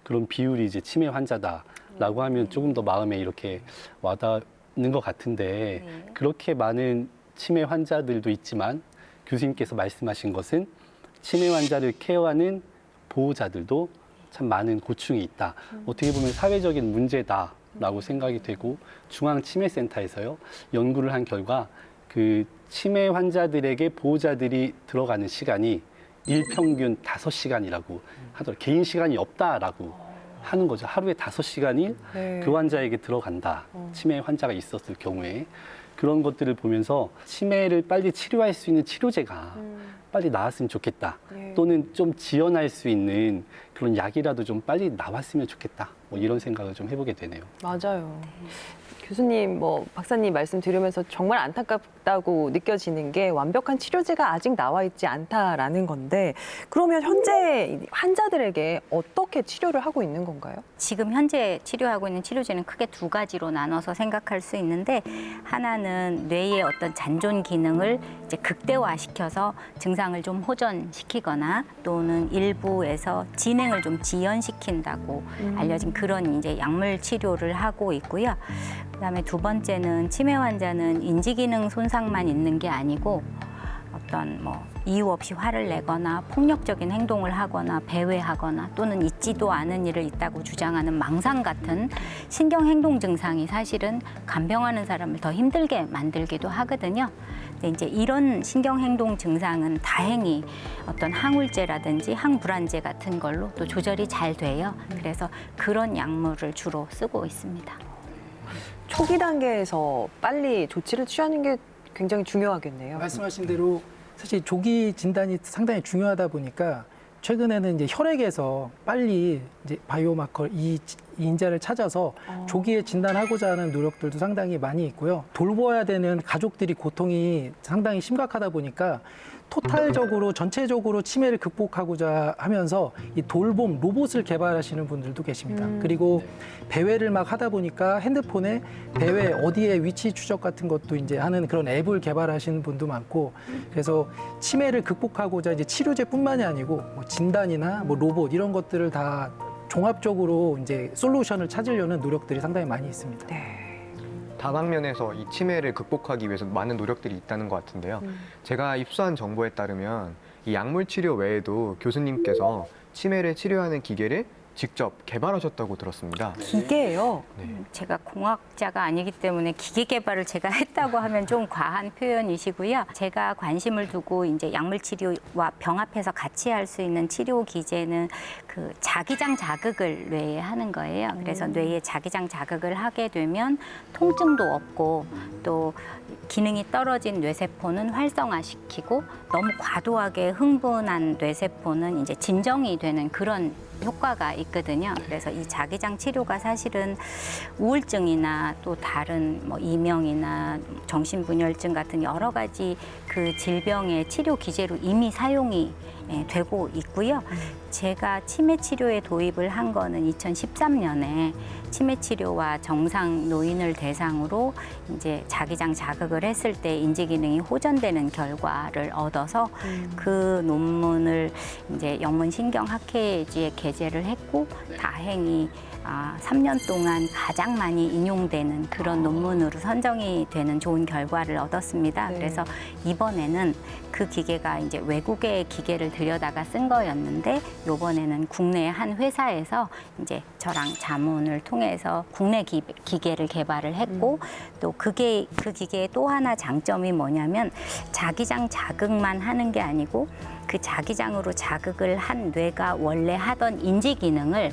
[SPEAKER 2] 그런 비율이 이제 치매 환자다라고 하면 조금 더 마음에 이렇게 와닿는 것 같은데
[SPEAKER 4] 네.
[SPEAKER 2] 그렇게 많은 치매 환자들도 있지만 교수님께서 말씀하신 것은 치매 환자를 케어하는 보호자들도 참 많은 고충이 있다. 어떻게 보면 사회적인 문제다라고 생각이 되고 중앙치매센터에서요 연구를 한 결과 그 치매 환자들에게 보호자들이 들어가는 시간이 일평균 5시간이라고 하더라고요. 개인 시간이 없다라고 하는 거죠. 하루에 5시간이 그 환자에게 들어간다. 치매 환자가 있었을 경우에. 그런 것들을 보면서 치매를 빨리 치료할 수 있는 치료제가 빨리 나았으면 좋겠다.
[SPEAKER 1] 예.
[SPEAKER 2] 또는 좀 지연할 수 있는 그런 약이라도 좀 빨리 나왔으면 좋겠다. 뭐 이런 생각을 좀 해보게 되네요.
[SPEAKER 1] 맞아요. 교수님, 박사님 말씀 들으면서 정말 안타깝다고 느껴지는 게 완벽한 치료제가 아직 나와 있지 않다라는 건데, 그러면 현재 환자들에게 어떻게 치료를 하고 있는 건가요?
[SPEAKER 4] 지금 현재 치료하고 있는 치료제는 크게 두 가지로 나눠서 생각할 수 있는데, 하나는 뇌의 어떤 잔존 기능을 이제 극대화시켜서 증상을 좀 호전시키거나 또는 일부에서 진행을 좀 지연시킨다고 알려진 그런 이제 약물 치료를 하고 있고요. 그다음에 두 번째는 치매 환자는 인지 기능 손상만 있는 게 아니고 어떤 이유 없이 화를 내거나 폭력적인 행동을 하거나 배회하거나 또는 있지도 않은 일을 있다고 주장하는 망상 같은 신경 행동 증상이 사실은 간병하는 사람을 더 힘들게 만들기도 하거든요. 근데 이제 이런 신경 행동 증상은 다행히 어떤 항울제라든지 항불안제 같은 걸로 또 조절이 잘 돼요. 그래서 그런 약물을 주로 쓰고 있습니다.
[SPEAKER 1] 초기 단계에서 빨리 조치를 취하는 게 굉장히 중요하겠네요.
[SPEAKER 5] 말씀하신 대로 사실 조기 진단이 상당히 중요하다 보니까 최근에는 이제 혈액에서 빨리 이제 바이오마커 이 인자를 찾아서 조기에 진단하고자 하는 노력들도 상당히 많이 있고요. 돌보아야 되는 가족들이 고통이 상당히 심각하다 보니까 토탈적으로 전체적으로 치매를 극복하고자 하면서 이 돌봄 로봇을 개발하시는 분들도 계십니다. 그리고 배회를 막 하다 보니까 핸드폰에 배회 어디에 위치 추적 같은 것도 이제 하는 그런 앱을 개발하시는 분도 많고, 그래서 치매를 극복하고자 이제 치료제뿐만이 아니고 진단이나 로봇 이런 것들을 다 종합적으로 이제 솔루션을 찾으려는 노력들이 상당히 많이 있습니다.
[SPEAKER 3] 다방면에서 이 치매를 극복하기 위해서 많은 노력들이 있다는 것 같은데요. 제가 입수한 정보에 따르면 이 약물 치료 외에도 교수님께서 치매를 치료하는 기계를 직접 개발하셨다고 들었습니다.
[SPEAKER 1] 기계예요.
[SPEAKER 4] 제가 공학자가 아니기 때문에 기계 개발을 제가 했다고 하면 좀 과한 표현이시고요. 제가 관심을 두고 이제 약물 치료와 병합해서 같이 할 수 있는 치료 기제는 그 자기장 자극을 뇌에 하는 거예요. 그래서 뇌에 자기장 자극을 하게 되면 통증도 없고 또 기능이 떨어진 뇌세포는 활성화시키고 너무 과도하게 흥분한 뇌세포는 이제 진정이 되는 그런 효과가 있거든요. 그래서 이 자기장 치료가 사실은 우울증이나 또 다른 이명이나 정신분열증 같은 여러 가지 그 질병의 치료 기제로 이미 사용이 되고 있고요. 제가 치매 치료에 도입을 한 거는 2013년에 치매 치료와 정상 노인을 대상으로 이제 자기장 자극을 했을 때 인지 기능이 호전되는 결과를 얻어서 그 논문을 이제 영문신경학회지에 게재를 했고 다행히 3년 동안 가장 많이 인용되는 그런 논문으로 선정이 되는 좋은 결과를 얻었습니다. 그래서 이번에는 그 기계가 이제 외국의 기계를 들여다가 쓴 거였는데 이번에는 국내 한 회사에서 이제 저랑 자문을 통해서 국내 기계를 개발을 했고 또 그 기계의 또 하나 장점이 뭐냐면 자기장 자극만 하는 게 아니고 그 자기장으로 자극을 한 뇌가 원래 하던 인지 기능을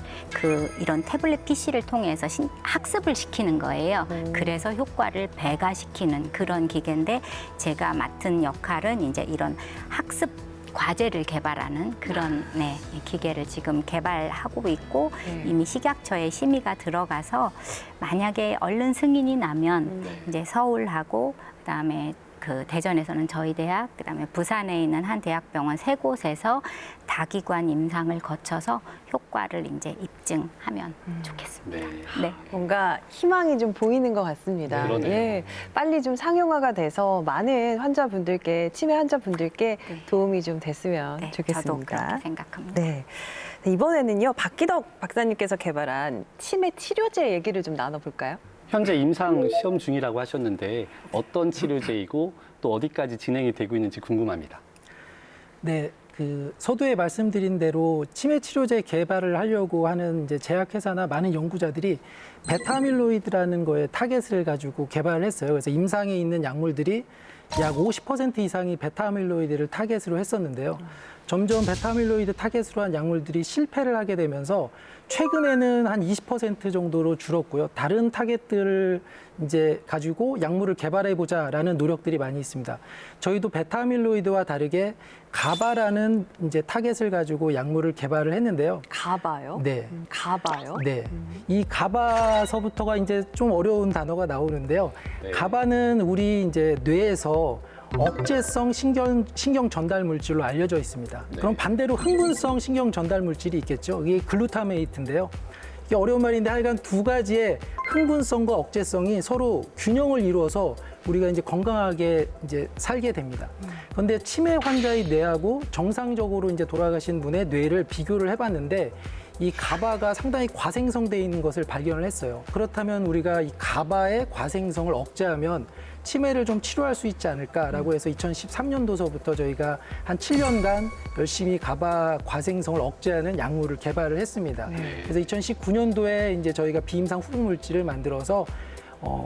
[SPEAKER 4] 이런 태블릿 PC를 통해서 학습을 시키는 거예요. 그래서 효과를 배가시키는 그런 기계인데 제가 맡은 역할은 이제 이런 학습 과제를 개발하는 그런 기계를 지금 개발하고 있고 이미 식약처에 심의가 들어가서 만약에 얼른 승인이 나면 이제 서울하고 그다음에 그 대전에서는 저희 대학, 그다음에 부산에 있는 한 대학병원 세 곳에서 다기관 임상을 거쳐서 효과를 이제 입증하면 좋겠습니다. 네.
[SPEAKER 1] 뭔가 희망이 좀 보이는 것 같습니다.
[SPEAKER 2] 그러네요.
[SPEAKER 1] 예, 빨리 좀 상용화가 돼서 많은 환자분들께, 치매 환자분들께 도움이 좀 됐으면
[SPEAKER 4] 네, 저도
[SPEAKER 1] 좋겠습니다.
[SPEAKER 4] 그렇게 생각합니다.
[SPEAKER 1] 네. 이번에는요, 박기덕 박사님께서 개발한 치매 치료제 얘기를 좀 나눠볼까요?
[SPEAKER 2] 현재 임상 시험 중이라고 하셨는데 어떤 치료제이고 또 어디까지 진행이 되고 있는지 궁금합니다.
[SPEAKER 5] 네, 그 서두에 말씀드린 대로 치매 치료제 개발을 하려고 하는 이제 제약회사나 많은 연구자들이 베타아밀로이드라는 거에 타겟을 가지고 개발을 했어요. 그래서 임상에 있는 약물들이 약 50% 이상이 베타아밀로이드를 타겟으로 했었는데요. 점점 베타아밀로이드 타겟으로 한 약물들이 실패를 하게 되면서 최근에는 한 20% 정도로 줄었고요. 다른 타겟들을 이제 가지고 약물을 개발해 보자라는 노력들이 많이 있습니다. 저희도 베타아밀로이드와 다르게 가바라는 이제 타겟을 가지고 약물을 개발을 했는데요.
[SPEAKER 1] 가봐요?
[SPEAKER 5] 네.
[SPEAKER 1] 가봐요?
[SPEAKER 5] 네. 이 가바서부터가 이제 좀 어려운 단어가 나오는데요.
[SPEAKER 2] 네.
[SPEAKER 5] 가바는 우리 이제 뇌에서 억제성 신경 전달 물질로 알려져 있습니다.
[SPEAKER 2] 네.
[SPEAKER 5] 그럼 반대로 흥분성 신경 전달 물질이 있겠죠. 이게 글루타메이트인데요. 이게 어려운 말인데 하여간 두 가지의 흥분성과 억제성이 서로 균형을 이루어서 우리가 이제 건강하게 이제 살게 됩니다. 그런데 치매 환자의 뇌하고 정상적으로 이제 돌아가신 분의 뇌를 비교를 해봤는데 이 가바가 상당히 과생성되어 있는 것을 발견을 했어요. 그렇다면 우리가 이 가바의 과생성을 억제하면 치매를 좀 치료할 수 있지 않을까라고 해서 2013년도서부터 저희가 한 7년간 열심히 가바 과생성을 억제하는 약물을 개발을 했습니다. 그래서 2019년도에 이제 저희가 비임상 후불물질을 만들어서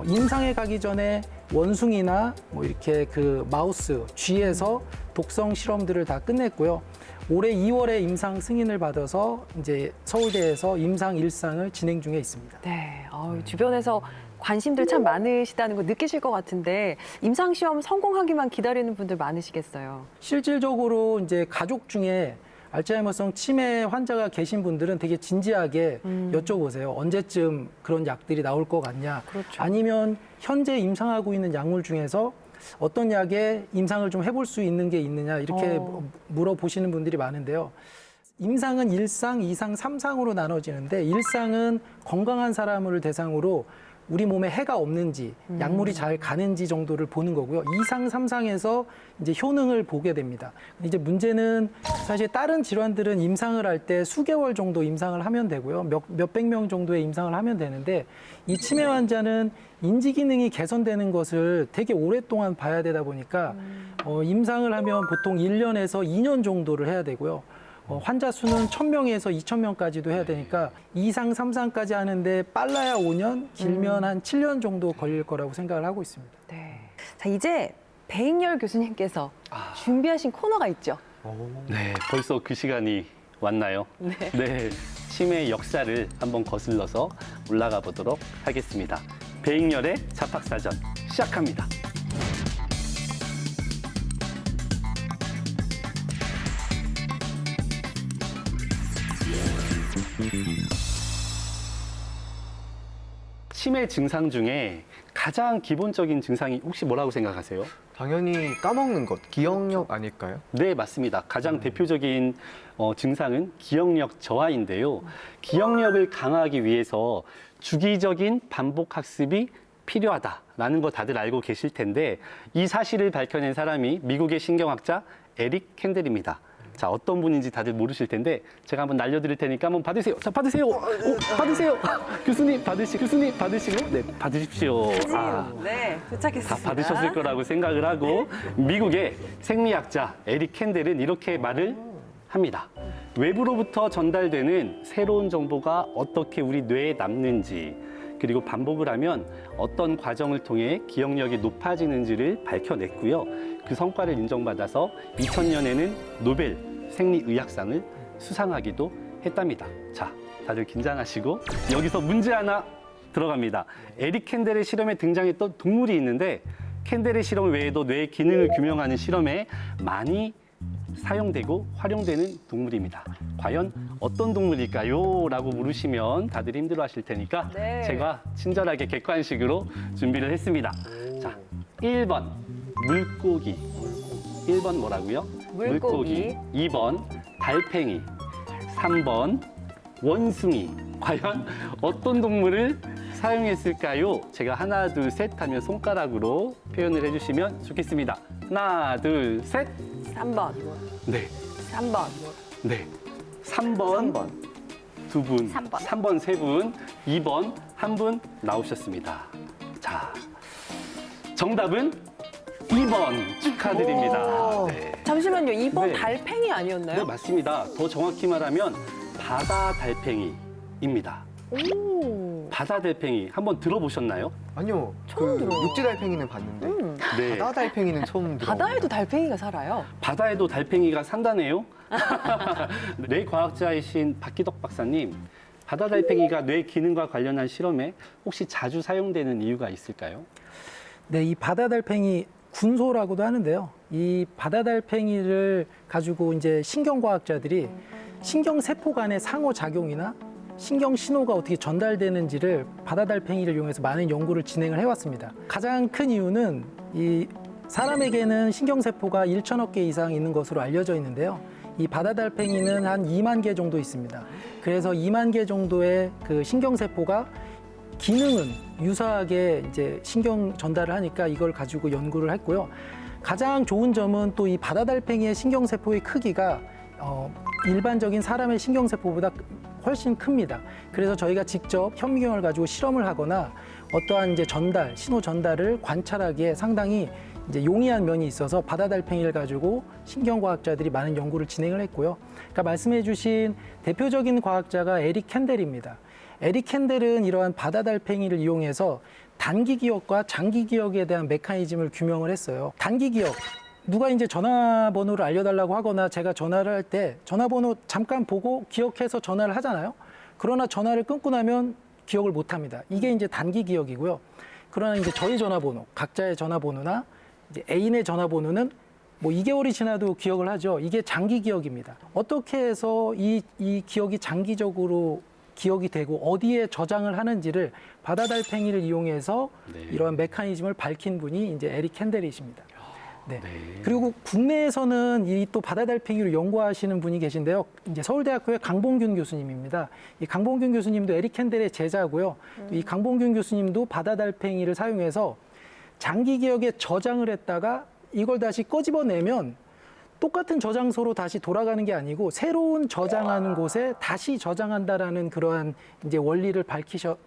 [SPEAKER 5] 임상에 가기 전에 원숭이나 뭐 이렇게 그 마우스, 쥐에서 독성 실험들을 다 끝냈고요. 올해 2월에 임상 승인을 받아서 이제 서울대에서 임상 1상을 진행 중에 있습니다.
[SPEAKER 1] 네. 주변에서 관심들 참 많으시다는 거 느끼실 것 같은데 임상시험 성공하기만 기다리는 분들 많으시겠어요.
[SPEAKER 5] 실질적으로 이제 가족 중에 알츠하이머성 치매 환자가 계신 분들은 되게 진지하게 여쭤보세요. 언제쯤 그런 약들이 나올 것 같냐?
[SPEAKER 1] 그렇죠.
[SPEAKER 5] 아니면 현재 임상하고 있는 약물 중에서 어떤 약에 임상을 좀 해볼 수 있는 게 있느냐 이렇게 물어보시는 분들이 많은데요. 임상은 1상, 2상, 3상으로 나눠지는데 1상은 건강한 사람을 대상으로 우리 몸에 해가 없는지 약물이 잘 가는지 정도를 보는 거고요. 2상, 3상에서 이제 효능을 보게 됩니다. 이제 문제는 사실 다른 질환들은 임상을 할 때 수개월 정도 임상을 하면 되고요. 몇백 명 정도의 임상을 하면 되는데 이 치매 환자는 인지 기능이 개선되는 것을 되게 오랫동안 봐야 되다 보니까 임상을 하면 보통 1년에서 2년 정도를 해야 되고요. 환자 수는 1,000명에서 2,000명까지도 해야 되니까 2상, 3상까지 하는데 빨라야 5년, 길면 한 7년 정도 걸릴 거라고 생각을 하고 있습니다.
[SPEAKER 1] 네. 자, 이제 배익열 교수님께서 준비하신 코너가 있죠.
[SPEAKER 2] 네, 벌써 그 시간이 왔나요? 네, 치매 역사를 한번 거슬러서 올라가 보도록 하겠습니다. 배익열의 잡학사전 시작합니다. 치매 증상 중에 가장 기본적인 증상이 혹시 뭐라고 생각하세요?
[SPEAKER 3] 당연히 까먹는 것, 기억력 아닐까요?
[SPEAKER 2] 네, 맞습니다. 가장 대표적인 증상은 기억력 저하인데요. 기억력을 강화하기 위해서 주기적인 반복 학습이 필요하다라는 거 다들 알고 계실 텐데 이 사실을 밝혀낸 사람이 미국의 신경학자 에릭 캔델입니다. 자, 어떤 분인지 다들 모르실 텐데 제가 한번 날려드릴 테니까 한번 받으세요. 자, 받으세요. 받으세요. 교수님 받으시고 네, 받으십시오.
[SPEAKER 1] 네,
[SPEAKER 2] 다
[SPEAKER 1] 도착했습니다.
[SPEAKER 2] 받으셨을 거라고 생각을 하고 미국의 생리학자 에릭 캔델은 이렇게 말을 합니다. 외부로부터 전달되는 새로운 정보가 어떻게 우리 뇌에 남는지 그리고 반복을 하면 어떤 과정을 통해 기억력이 높아지는지를 밝혀냈고요. 그 성과를 인정받아서 2000년에는 노벨 생리의학상을 수상하기도 했답니다. 자, 다들 긴장하시고 여기서 문제 하나 들어갑니다. 에릭 캔델의 실험에 등장했던 동물이 있는데 캔델의 실험 외에도 뇌의 기능을 규명하는 실험에 많이 사용되고 활용되는 동물입니다. 과연 어떤 동물일까요? 라고 물으시면 다들 힘들어하실 테니까
[SPEAKER 1] 네.
[SPEAKER 2] 제가 친절하게 객관식으로 준비를 했습니다. 자, 1번 물고기. 1번 뭐라고요?
[SPEAKER 1] 물고기.
[SPEAKER 2] 2번 달팽이. 3번 원숭이. 과연 어떤 동물을 사용했을까요? 제가 하나, 둘, 셋 하면 손가락으로 표현을 해주시면 좋겠습니다. 하나, 둘, 셋.
[SPEAKER 1] 3번.
[SPEAKER 2] 네.
[SPEAKER 1] 3번.
[SPEAKER 2] 네. 3번 두 분, 3번 세 분, 2번 한 분 나오셨습니다. 자, 정답은 2번 축하드립니다. 네.
[SPEAKER 1] 잠시만요. 2번
[SPEAKER 2] 네.
[SPEAKER 1] 달팽이
[SPEAKER 2] 네,
[SPEAKER 1] 아니었나요?
[SPEAKER 2] 맞습니다. 더 정확히 말하면 바다 달팽이입니다.
[SPEAKER 1] 오.
[SPEAKER 2] 바다 달팽이 한번 들어보셨나요?
[SPEAKER 3] 아니요.
[SPEAKER 1] 처음 들어요.
[SPEAKER 3] 육지 달팽이는 봤는데
[SPEAKER 2] 네.
[SPEAKER 3] 바다 달팽이는 처음 들어.
[SPEAKER 1] 바다에도 달팽이가 살아요.
[SPEAKER 2] 바다에도 달팽이가 산다네요. 뇌 과학자이신 박기덕 박사님, 바다 달팽이가 뇌 기능과 관련한 실험에 혹시 자주 사용되는 이유가 있을까요?
[SPEAKER 5] 네, 이 바다 달팽이 군소라고도 하는데요. 이 바다 달팽이를 가지고 이제 신경과학자들이 신경 세포 간의 상호 작용이나 신경 신호가 어떻게 전달되는지를 바다 달팽이를 이용해서 많은 연구를 진행을 해왔습니다. 가장 큰 이유는 이 사람에게는 신경 세포가 1천억 개 이상 있는 것으로 알려져 있는데요. 이 바다 달팽이는 한 2만 개 정도 있습니다. 그래서 2만 개 정도의 그 신경 세포가 기능은 유사하게 이제 신경 전달을 하니까 이걸 가지고 연구를 했고요. 가장 좋은 점은 또 이 바다 달팽이의 신경 세포의 크기가 일반적인 사람의 신경 세포보다 훨씬 큽니다. 그래서 저희가 직접 현미경을 가지고 실험을 하거나 어떠한 이제 전달, 신호 전달을 관찰하기에 상당히 이제 용이한 면이 있어서 바다 달팽이를 가지고 신경과학자들이 많은 연구를 진행을 했고요. 그러니까 말씀해주신 대표적인 과학자가 에릭 캔델입니다. 에릭 캔델은 이러한 바다 달팽이를 이용해서 단기 기억과 장기 기억에 대한 메커니즘을 규명을 했어요. 단기 기억. 누가 이제 전화번호를 알려달라고 하거나 제가 전화를 할 때 전화번호 잠깐 보고 기억해서 전화를 하잖아요. 그러나 전화를 끊고 나면 기억을 못 합니다. 이게 이제 단기 기억이고요. 그러나 이제 저희 전화번호, 각자의 전화번호나 이제 애인의 전화번호는 뭐 2개월이 지나도 기억을 하죠. 이게 장기 기억입니다. 어떻게 해서 이 기억이 장기적으로 기억이 되고 어디에 저장을 하는지를 바다 달팽이를 이용해서
[SPEAKER 2] 네.
[SPEAKER 5] 이러한 메커니즘을 밝힌 분이 이제 에릭 캔델이십니다. 네.
[SPEAKER 2] 네.
[SPEAKER 5] 그리고 국내에서는 이 또 바다 달팽이를 연구하시는 분이 계신데요. 이제 서울대학교의 강봉균 교수님입니다. 이 강봉균 교수님도 에릭 캔델의 제자고요. 이 강봉균 교수님도 바다 달팽이를 사용해서 장기 기억에 저장을 했다가 이걸 다시 꺼집어내면 똑같은 저장소로 다시 돌아가는 게 아니고 새로운 저장하는 곳에 다시 저장한다라는 그러한 이제 원리를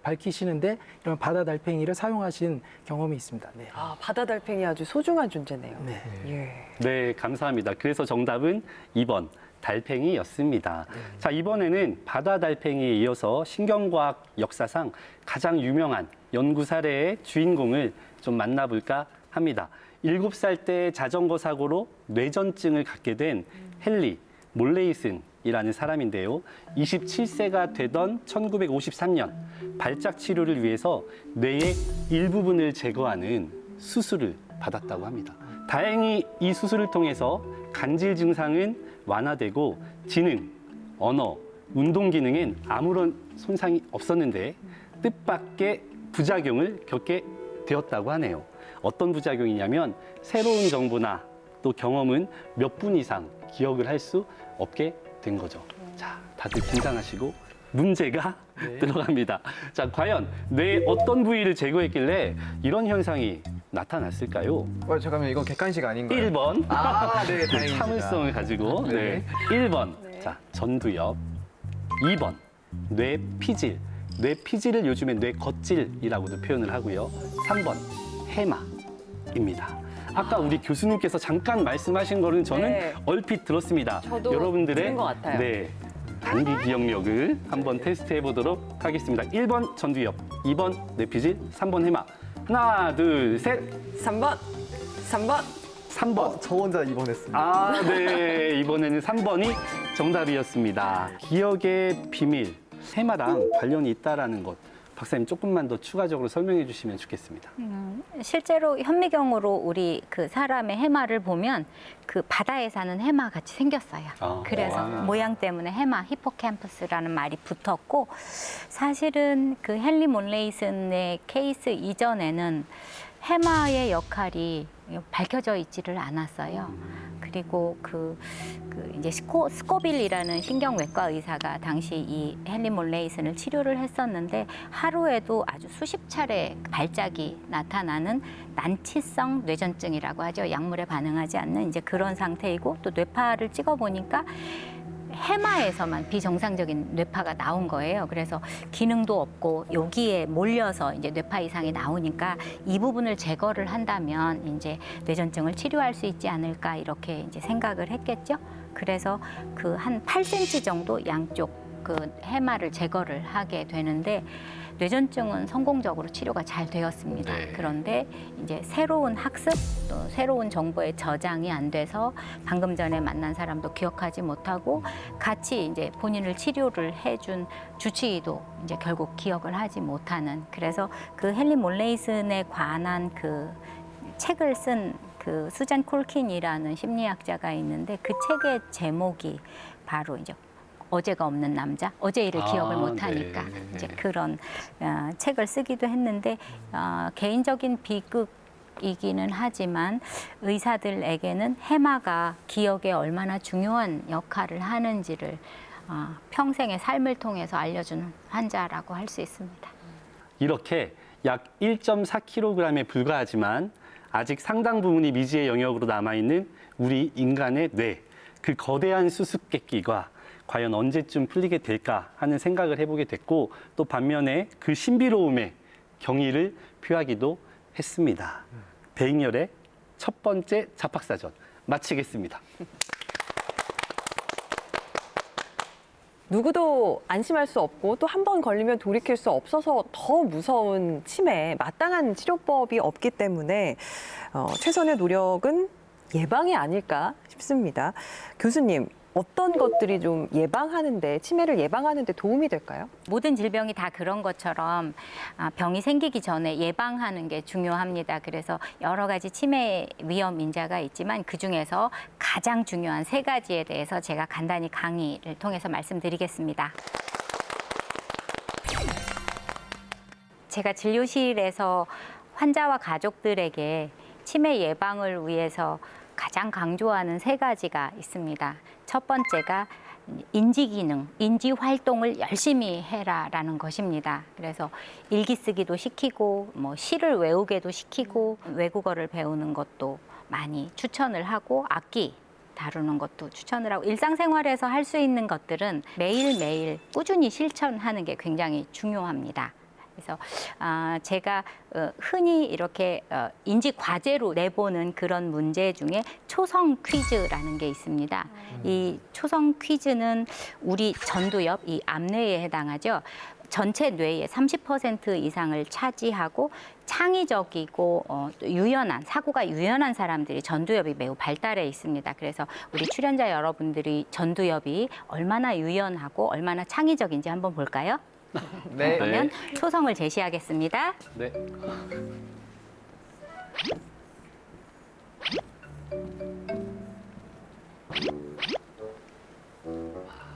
[SPEAKER 5] 밝히시는데 이런 바다 달팽이를 사용하신 경험이 있습니다. 네.
[SPEAKER 1] 아, 바다 달팽이 아주 소중한 존재네요.
[SPEAKER 5] 네.
[SPEAKER 1] 예.
[SPEAKER 2] 네, 감사합니다. 그래서 정답은 2번 달팽이였습니다. 자, 이번에는 바다 달팽이에 이어서 신경과학 역사상 가장 유명한 연구 사례의 주인공을 좀 만나볼까 합니다. 7살 때 자전거 사고로 뇌전증을 갖게 된 헨리 몰레이슨이라는 사람인데요. 27세가 되던 1953년 발작 치료를 위해서 뇌의 일부분을 제거하는 수술을 받았다고 합니다. 다행히 이 수술을 통해서 간질 증상은 완화되고 지능, 언어, 운동 기능엔 아무런 손상이 없었는데 뜻밖의 부작용을 겪게 되었다고 하네요. 어떤 부작용이냐면 새로운 정보나 또 경험은 몇 분 이상 기억을 할 수 없게 된 거죠. 자, 다들 긴장하시고 문제가 들어갑니다. 자, 과연 뇌의 어떤 부위를 제거했길래 이런 현상이 나타났을까요?
[SPEAKER 3] 잠깐만 이건 객관식 아닌가요?
[SPEAKER 2] 1번.
[SPEAKER 3] 아, 네, 다행입니다.
[SPEAKER 2] 참을성을 가지고. 네.
[SPEAKER 3] 네.
[SPEAKER 2] 1번.
[SPEAKER 1] 네.
[SPEAKER 2] 자, 전두엽. 2번. 뇌피질. 뇌피질을 요즘에 뇌겉질이라고도 표현을 하고요. 3번. 해마입니다. 아까 우리 교수님께서 잠깐 말씀하신 거는 저는
[SPEAKER 1] 네.
[SPEAKER 2] 얼핏 들었습니다.
[SPEAKER 1] 저도
[SPEAKER 2] 여러분들의
[SPEAKER 1] 들은 것 같아요.
[SPEAKER 2] 네, 단기 기억력을 한번 테스트해 보도록 하겠습니다. 1번 전두엽, 2번 뇌피질, 3번 해마. 하나, 둘, 셋.
[SPEAKER 1] 3번. 3번.
[SPEAKER 2] 3번.
[SPEAKER 3] 저 혼자 입원했습니다.
[SPEAKER 2] 아, 네. 이번에는 3번이 정답이었습니다. 기억의 비밀, 해마랑 관련이 있다라는 것. 박사님 조금만 더 추가적으로 설명해 주시면 좋겠습니다.
[SPEAKER 4] 실제로 현미경으로 우리 그 사람의 해마를 보면 그 바다에 사는 해마 같이 생겼어요.
[SPEAKER 2] 아,
[SPEAKER 4] 그래서
[SPEAKER 2] 와.
[SPEAKER 4] 모양 때문에 해마, 히포캠퍼스라는 말이 붙었고 사실은 그 헨리 몰레이슨의 케이스 이전에는 해마의 역할이 밝혀져 있지를 않았어요. 그리고 그 이제 스코빌이라는 신경외과 의사가 당시 이 헨리 몰레이슨을 치료를 했었는데 하루에도 아주 수십 차례 발작이 나타나는 난치성 뇌전증이라고 하죠. 약물에 반응하지 않는 이제 그런 상태이고 또 뇌파를 찍어 보니까 해마에서만 비정상적인 뇌파가 나온 거예요. 그래서 기능도 없고 여기에 몰려서 이제 뇌파 이상이 나오니까 이 부분을 제거를 한다면 이제 뇌전증을 치료할 수 있지 않을까 이렇게 이제 생각을 했겠죠. 그래서 그 한 8cm 정도 양쪽 그 해마를 제거를 하게 되는데 뇌전증은 성공적으로 치료가 잘 되었습니다.
[SPEAKER 2] 네.
[SPEAKER 4] 그런데 이제 새로운 학습 또 새로운 정보의 저장이 안 돼서 방금 전에 만난 사람도 기억하지 못하고 같이 이제 본인을 치료를 해준 주치의도 이제 결국 기억을 하지 못하는 그래서 그 헨리 몰레이슨에 관한 그 책을 쓴 그 수잔 콜킨이라는 심리학자가 있는데 그 책의 제목이 바로 이제 어제가 없는 남자, 어제 일을 기억을 못하니까
[SPEAKER 2] 네.
[SPEAKER 4] 이제 그런 책을 쓰기도 했는데 개인적인 비극이기는 하지만 의사들에게는 해마가 기억에 얼마나 중요한 역할을 하는지를 평생의 삶을 통해서 알려준 환자라고 할 수 있습니다.
[SPEAKER 2] 이렇게 약 1.4kg에 불과하지만 아직 상당 부분이 미지의 영역으로 남아있는 우리 인간의 뇌, 그 거대한 수수께끼가 과연 언제쯤 풀리게 될까 하는 생각을 해보게 됐고 또 반면에 그 신비로움의 경의를 표하기도 했습니다. 대익열의 첫 번째 잡학사전 마치겠습니다.
[SPEAKER 1] 누구도 안심할 수 없고 또 한 번 걸리면 돌이킬 수 없어서 더 무서운 치매, 마땅한 치료법이 없기 때문에 최선의 노력은 예방이 아닐까 싶습니다. 교수님, 어떤 것들이 좀 예방하는데, 치매를 예방하는데 도움이 될까요?
[SPEAKER 4] 모든 질병이 다 그런 것처럼 병이 생기기 전에 예방하는 게 중요합니다. 그래서 여러 가지 치매 위험 인자가 있지만 그중에서 가장 중요한 3가지에 대해서 제가 간단히 강의를 통해서 말씀드리겠습니다. 제가 진료실에서 환자와 가족들에게 치매 예방을 위해서 가장 강조하는 3가지가 있습니다. 첫 번째가 인지 기능, 인지 활동을 열심히 해라라는 것입니다. 그래서 일기 쓰기도 시키고, 시를 외우게도 시키고, 외국어를 배우는 것도 많이 추천을 하고, 악기 다루는 것도 추천을 하고, 일상생활에서 할 수 있는 것들은 매일매일 꾸준히 실천하는 게 굉장히 중요합니다. 그래서 제가 흔히 이렇게 인지 과제로 내보는 그런 문제 중에 초성 퀴즈라는 게 있습니다. 이 초성 퀴즈는 우리 전두엽, 이 암뇌에 해당하죠. 전체 뇌의 30% 이상을 차지하고 창의적이고 또 유연한, 사고가 유연한 사람들이 전두엽이 매우 발달해 있습니다. 그래서 우리 출연자 여러분들이 전두엽이 얼마나 유연하고 얼마나 창의적인지 한번 볼까요?
[SPEAKER 3] 네.
[SPEAKER 4] 그러면 초성을 제시하겠습니다.
[SPEAKER 2] 네.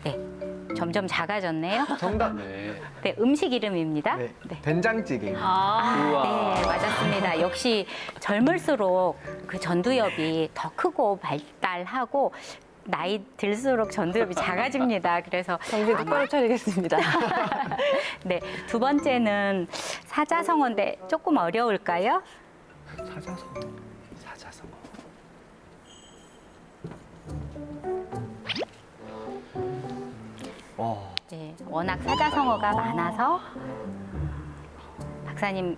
[SPEAKER 4] 네, 점점 작아졌네요.
[SPEAKER 3] 정답.
[SPEAKER 2] 네.
[SPEAKER 4] 네, 음식 이름입니다.
[SPEAKER 3] 네.
[SPEAKER 4] 네.
[SPEAKER 3] 된장찌개.
[SPEAKER 4] 네,
[SPEAKER 2] 우와.
[SPEAKER 4] 맞았습니다. 역시 젊을수록 그 전두엽이 더 크고 발달하고 나이 들수록 전두엽이 작아집니다. 그래서
[SPEAKER 1] 정신 똑바로 차리겠습니다.
[SPEAKER 4] 네, 2번째는 사자성어인데 조금 어려울까요?
[SPEAKER 3] 찾아서.
[SPEAKER 2] 사자성어.
[SPEAKER 4] 네, 워낙 사자성어가 많아서 박사님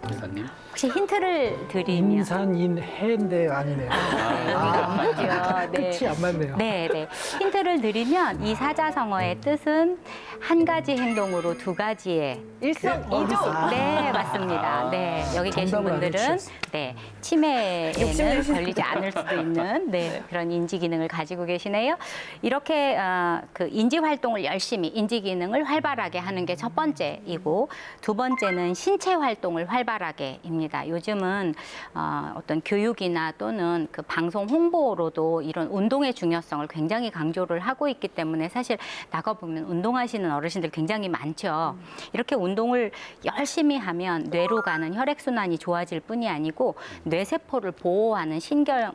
[SPEAKER 2] 기사님.
[SPEAKER 4] 혹시 힌트를 드리면
[SPEAKER 5] 임산인해인데 아니네요.
[SPEAKER 4] 의미가 없죠. 네.
[SPEAKER 5] 끝이 안 맞네요.
[SPEAKER 4] 네, 네. 힌트를 드리면 이 사자성어의 뜻은 한 가지 행동으로 2가지의
[SPEAKER 1] 일석이조.
[SPEAKER 4] 네, 맞습니다. 네, 여기 계신
[SPEAKER 5] 정답을
[SPEAKER 4] 분들은
[SPEAKER 5] 알려주셨어요.
[SPEAKER 4] 네, 치매에는
[SPEAKER 1] 욕심내시는
[SPEAKER 4] 걸리지 않을 수도 있는 네, 그런 인지 기능을 가지고 계시네요. 이렇게 그 인지 활동을 열심히, 인지 기능을 활발하게 하는 게 첫 번째이고 2번째는 신체 활동을 활발하게입니다. 요즘은 어떤 교육이나 또는 그 방송 홍보로도 이런 운동의 중요성을 굉장히 강조를 하고 있기 때문에 사실 나가보면 운동하시는 어르신들 굉장히 많죠. 이렇게 운동을 열심히 하면 뇌로 가는 혈액순환이 좋아질 뿐이 아니고 뇌세포를 보호하는 신경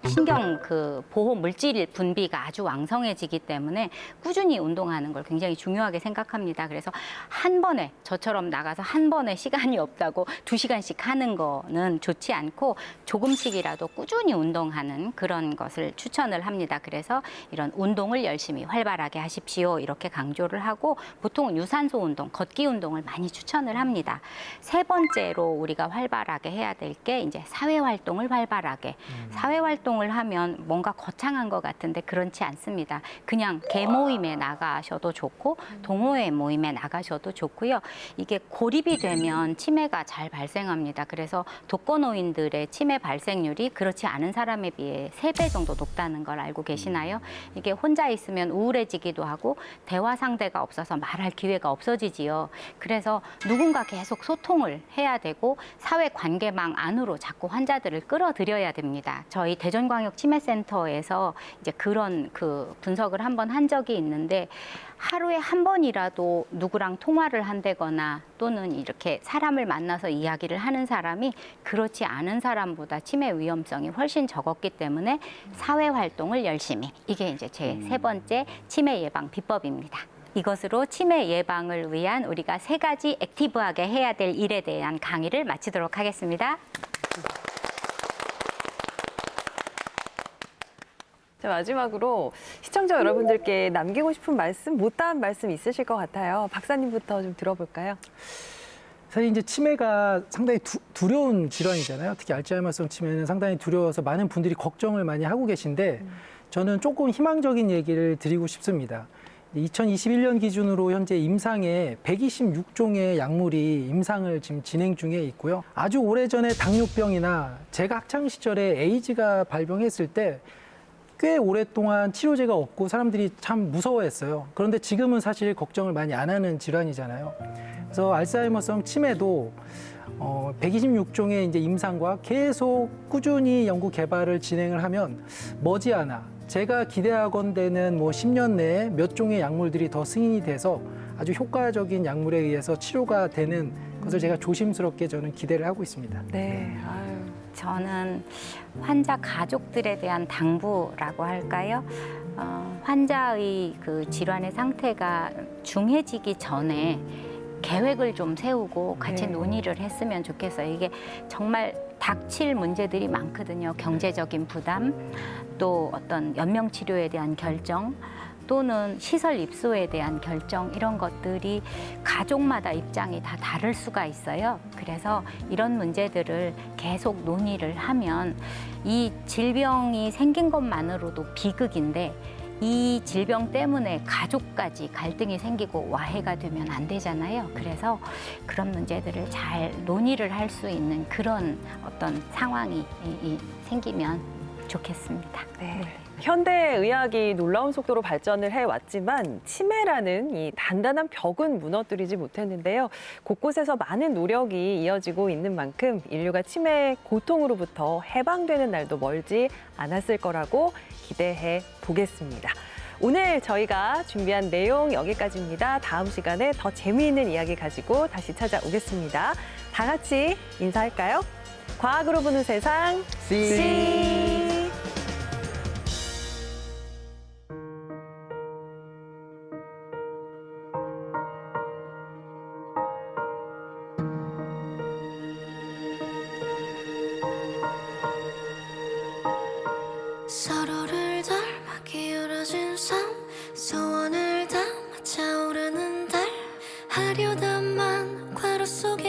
[SPEAKER 4] 그 보호 물질 분비가 아주 왕성해지기 때문에 꾸준히 운동하는 걸 굉장히 중요하게 생각합니다. 그래서 한 번에 저처럼 나가서 한 번에 시간이 없다고 2시간씩 번씩 하는 거는 좋지 않고 조금씩이라도 꾸준히 운동하는 그런 것을 추천을 합니다. 그래서 이런 운동을 열심히 활발하게 하십시오. 이렇게 강조를 하고 보통 유산소 운동, 걷기 운동을 많이 추천을 합니다. 세 번째로 우리가 활발하게 해야 될 게 이제 사회 활동을 활발하게. 사회 활동을 하면 뭔가 거창한 것 같은데 그렇지 않습니다. 그냥 개 모임에 나가셔도 좋고 동호회 모임에 나가셔도 좋고요. 이게 고립이 되면 치매가 잘 발생합니다. 그래서 독거노인들의 치매 발생률이 그렇지 않은 사람에 비해 3배 정도 높다는 걸 알고 계시나요? 이게 혼자 있으면 우울해지기도 하고 대화 상대가 없어서 말할 기회가 없어지지요. 그래서 누군가 계속 소통을 해야 되고 사회 관계망 안으로 자꾸 환자들을 끌어들여야 됩니다. 저희 대전광역치매센터에서 이제 그런 분석을 한번 한 적이 있는데 하루에 한 번이라도 누구랑 통화를 한다거나 또는 이렇게 사람을 만나서 이야기를 하는 사람이 그렇지 않은 사람보다 치매 위험성이 훨씬 적었기 때문에 사회 활동을 열심히. 이게 이제 제 세 번째 치매 예방 비법입니다. 이것으로 치매 예방을 위한 우리가 3가지 액티브하게 해야 될 일에 대한 강의를 마치도록 하겠습니다.
[SPEAKER 1] 자, 마지막으로 시청자 여러분들께 남기고 싶은 말씀, 못다한 말씀 있으실 것 같아요. 박사님부터 좀 들어볼까요?
[SPEAKER 5] 사실 이제 치매가 상당히 두려운 질환이잖아요. 특히 알츠하이머성 치매는 상당히 두려워서 많은 분들이 걱정을 많이 하고 계신데 저는 조금 희망적인 얘기를 드리고 싶습니다. 2021년 기준으로 현재 임상에 126종의 약물이 임상을 지금 진행 중에 있고요. 아주 오래전에 당뇨병이나 제가 학창 시절에 에이즈가 발병했을 때 꽤 오랫동안 치료제가 없고 사람들이 참 무서워했어요. 그런데 지금은 사실 걱정을 많이 안 하는 질환이잖아요. 그래서 알츠하이머성 치매도 126종의 이제 임상과 계속 꾸준히 연구 개발을 진행을 하면 머지않아 제가 기대하건대는 뭐 10년 내에 몇 종의 약물들이 더 승인이 돼서 아주 효과적인 약물에 의해서 치료가 되는 것을 제가 조심스럽게 저는 기대를 하고 있습니다.
[SPEAKER 1] 네. 아유.
[SPEAKER 4] 저는 환자 가족들에 대한 당부라고 할까요? 환자의 그 질환의 상태가 중해지기 전에 계획을 좀 세우고 같이
[SPEAKER 1] 네.
[SPEAKER 4] 논의를 했으면 좋겠어요. 이게 정말 닥칠 문제들이 많거든요. 경제적인 부담, 또 어떤 연명 치료에 대한 결정, 또는 시설 입소에 대한 결정, 이런 것들이 가족마다 입장이 다 다를 수가 있어요. 그래서 이런 문제들을 계속 논의를 하면 이 질병이 생긴 것만으로도 비극인데 이 질병 때문에 가족까지 갈등이 생기고 와해가 되면 안 되잖아요. 그래서 그런 문제들을 잘 논의를 할 수 있는 그런 어떤 상황이 생기면 좋겠습니다.
[SPEAKER 1] 네. 현대 의학이 놀라운 속도로 발전을 해왔지만 치매라는 이 단단한 벽은 무너뜨리지 못했는데요. 곳곳에서 많은 노력이 이어지고 있는 만큼 인류가 치매 고통으로부터 해방되는 날도 멀지 않았을 거라고 기대해 보겠습니다. 오늘 저희가 준비한 내용 여기까지입니다. 다음 시간에 더 재미있는 이야기 가지고 다시 찾아오겠습니다. 다 같이 인사할까요? 과학으로 보는 세상, C.
[SPEAKER 6] 서로를 닮아 기울어진 삶 소원을 담아 차오르는 달 하려다만 괄호 속에